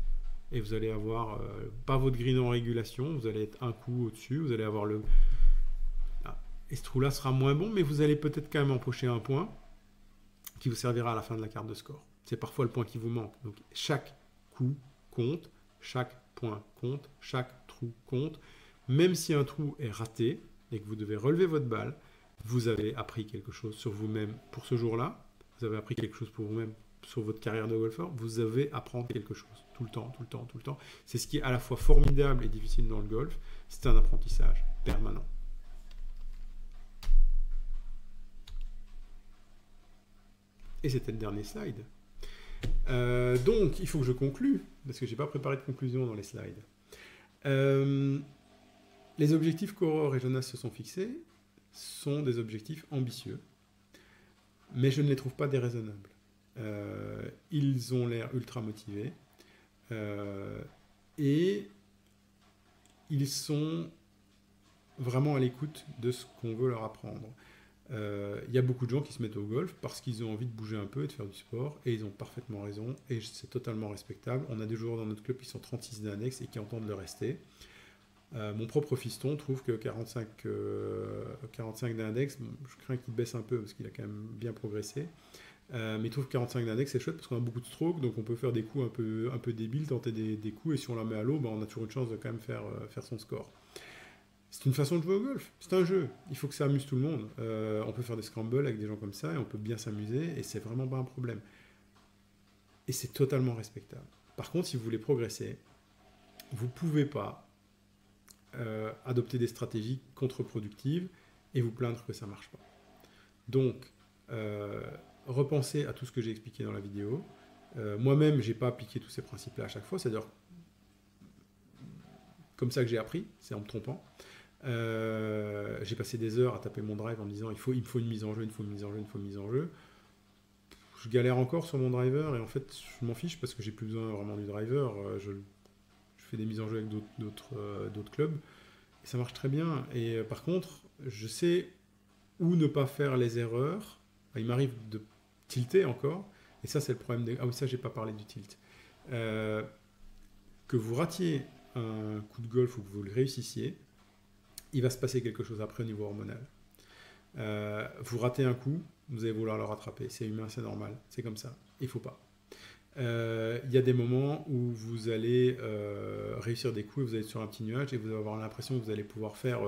et vous allez avoir, pas votre green en régulation, vous allez être un coup au-dessus, vous allez avoir le... Et ce trou-là sera moins bon, mais vous allez peut-être quand même empocher un point qui vous servira à la fin de la carte de score. C'est parfois le point qui vous manque. Donc chaque coup compte, chaque point compte, chaque trou compte. Même si un trou est raté et que vous devez relever votre balle, vous avez appris quelque chose sur vous-même pour ce jour-là. Vous avez appris quelque chose pour vous-même sur votre carrière de golfeur. Vous avez à apprendre quelque chose tout le temps, tout le temps, tout le temps. C'est ce qui est à la fois formidable et difficile dans le golf. C'est un apprentissage permanent. Et c'était le dernier slide. Donc, il faut que je conclue, parce que je n'ai pas préparé de conclusion dans les slides. Les objectifs qu'Aurore et Jonas se sont fixés sont des objectifs ambitieux, mais je ne les trouve pas déraisonnables. Ils ont l'air ultra motivés et ils sont vraiment à l'écoute de ce qu'on veut leur apprendre. Il y a beaucoup de gens qui se mettent au golf parce qu'ils ont envie de bouger un peu et de faire du sport, et ils ont parfaitement raison, et c'est totalement respectable. On a des joueurs dans notre club qui sont 36 d'index et qui entendent le rester. Mon propre fiston trouve que 45 d'index, bon, je crains qu'il baisse un peu parce qu'il a quand même bien progressé, mais il trouve que 45 d'index c'est chouette parce qu'on a beaucoup de strokes, donc on peut faire des coups un peu débiles, tenter des coups, et si on la met à l'eau, ben on a toujours une chance de quand même faire son score. C'est une façon de jouer au golf, c'est un jeu, il faut que ça amuse tout le monde. On peut faire des scrambles avec des gens comme ça et on peut bien s'amuser, et c'est vraiment pas un problème. Et c'est totalement respectable. Par contre, si vous voulez progresser, vous pouvez pas adopter des stratégies contre-productives et vous plaindre que ça marche pas. Donc, repensez à tout ce que j'ai expliqué dans la vidéo. Moi-même, j'ai pas appliqué tous ces principes-là à chaque fois, c'est-à-dire comme ça que j'ai appris, c'est en me trompant. J'ai passé des heures à taper mon drive en me disant il me faut une mise en jeu, il me faut une mise en jeu, il me faut une mise en jeu. Je galère encore sur mon driver, et en fait je m'en fiche parce que j'ai plus besoin vraiment du driver. Je fais des mises en jeu avec d'autres clubs et ça marche très bien. Et par contre, je sais où ne pas faire les erreurs. Il m'arrive de tilter encore, et ça c'est le problème des... Ah oui, ça j'ai pas parlé du tilt. Que vous ratiez un coup de golf ou que vous le réussissiez, il va se passer quelque chose après au niveau hormonal. Vous ratez un coup, vous allez vouloir le rattraper. C'est humain, c'est normal, c'est comme ça. Il ne faut pas. Il y a des moments où vous allez réussir des coups et vous allez être sur un petit nuage et vous allez avoir l'impression que vous allez pouvoir faire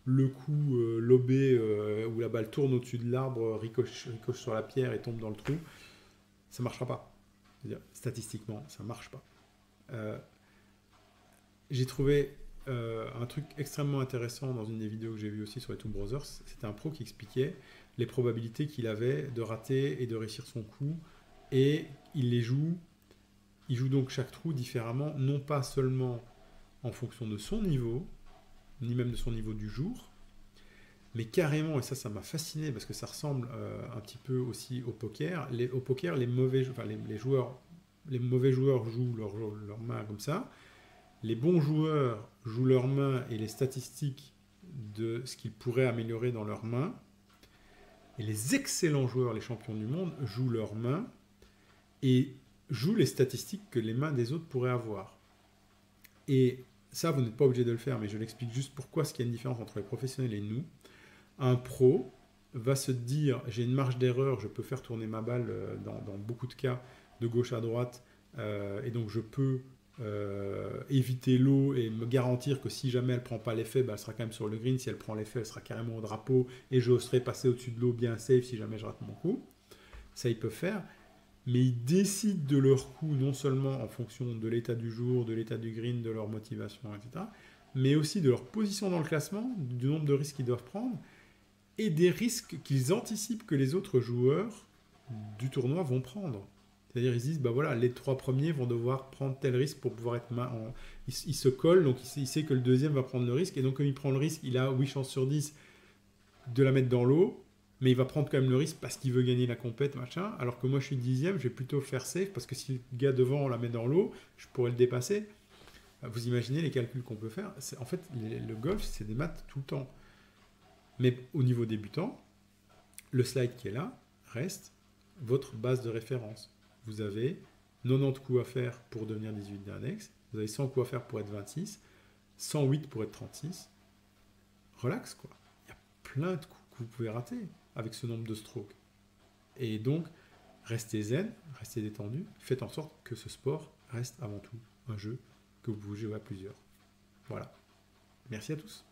le coup lobé où la balle tourne au-dessus de l'arbre, ricoche sur la pierre et tombe dans le trou. Ça ne marchera pas. C'est-à-dire, statistiquement, ça ne marche pas. J'ai trouvé un truc extrêmement intéressant dans une des vidéos que j'ai vues aussi sur les Two Brothers. C'était un pro qui expliquait les probabilités qu'il avait de rater et de réussir son coup, et il joue donc chaque trou différemment, non pas seulement en fonction de son niveau, ni même de son niveau du jour, mais carrément, et ça m'a fasciné parce que ça ressemble un petit peu aussi au poker. Au poker, les mauvais joueurs jouent leur main comme ça. Les bons joueurs jouent leurs mains et les statistiques de ce qu'ils pourraient améliorer dans leurs mains. Et les excellents joueurs, les champions du monde, jouent leurs mains et jouent les statistiques que les mains des autres pourraient avoir. Et ça, vous n'êtes pas obligé de le faire, mais je l'explique juste pourquoi il y a une différence entre les professionnels et nous. Un pro va se dire, j'ai une marge d'erreur, je peux faire tourner ma balle dans beaucoup de cas de gauche à droite, et donc je peux éviter l'eau et me garantir que si jamais elle ne prend pas l'effet, elle sera quand même sur le green. Si elle prend l'effet, elle sera carrément au drapeau et j'oserai passer au-dessus de l'eau bien safe si jamais je rate mon coup. Ça, ils peuvent faire. Mais ils décident de leur coup non seulement en fonction de l'état du jour, de l'état du green, de leur motivation, etc., mais aussi de leur position dans le classement, du nombre de risques qu'ils doivent prendre et des risques qu'ils anticipent que les autres joueurs du tournoi vont prendre. C'est-à-dire, ils se disent, voilà, les 3 premiers vont devoir prendre tel risque pour pouvoir être il se colle, donc il sait que le deuxième va prendre le risque, et donc comme il prend le risque, il a 8 chances sur 10 de la mettre dans l'eau, mais il va prendre quand même le risque parce qu'il veut gagner la compète, machin, alors que moi je suis 10e, je vais plutôt faire safe, parce que si le gars devant la met dans l'eau, je pourrais le dépasser. Vous imaginez les calculs qu'on peut faire. En fait, le golf, c'est des maths tout le temps. Mais au niveau débutant, le slide qui est là reste votre base de référence. Vous avez 90 coups à faire pour devenir 18 d'index, vous avez 100 coups à faire pour être 26, 108 pour être 36. Relax, quoi. Il y a plein de coups que vous pouvez rater avec ce nombre de strokes. Et donc, restez zen, restez détendu, faites en sorte que ce sport reste avant tout un jeu que vous pouvez jouer à plusieurs. Voilà. Merci à tous.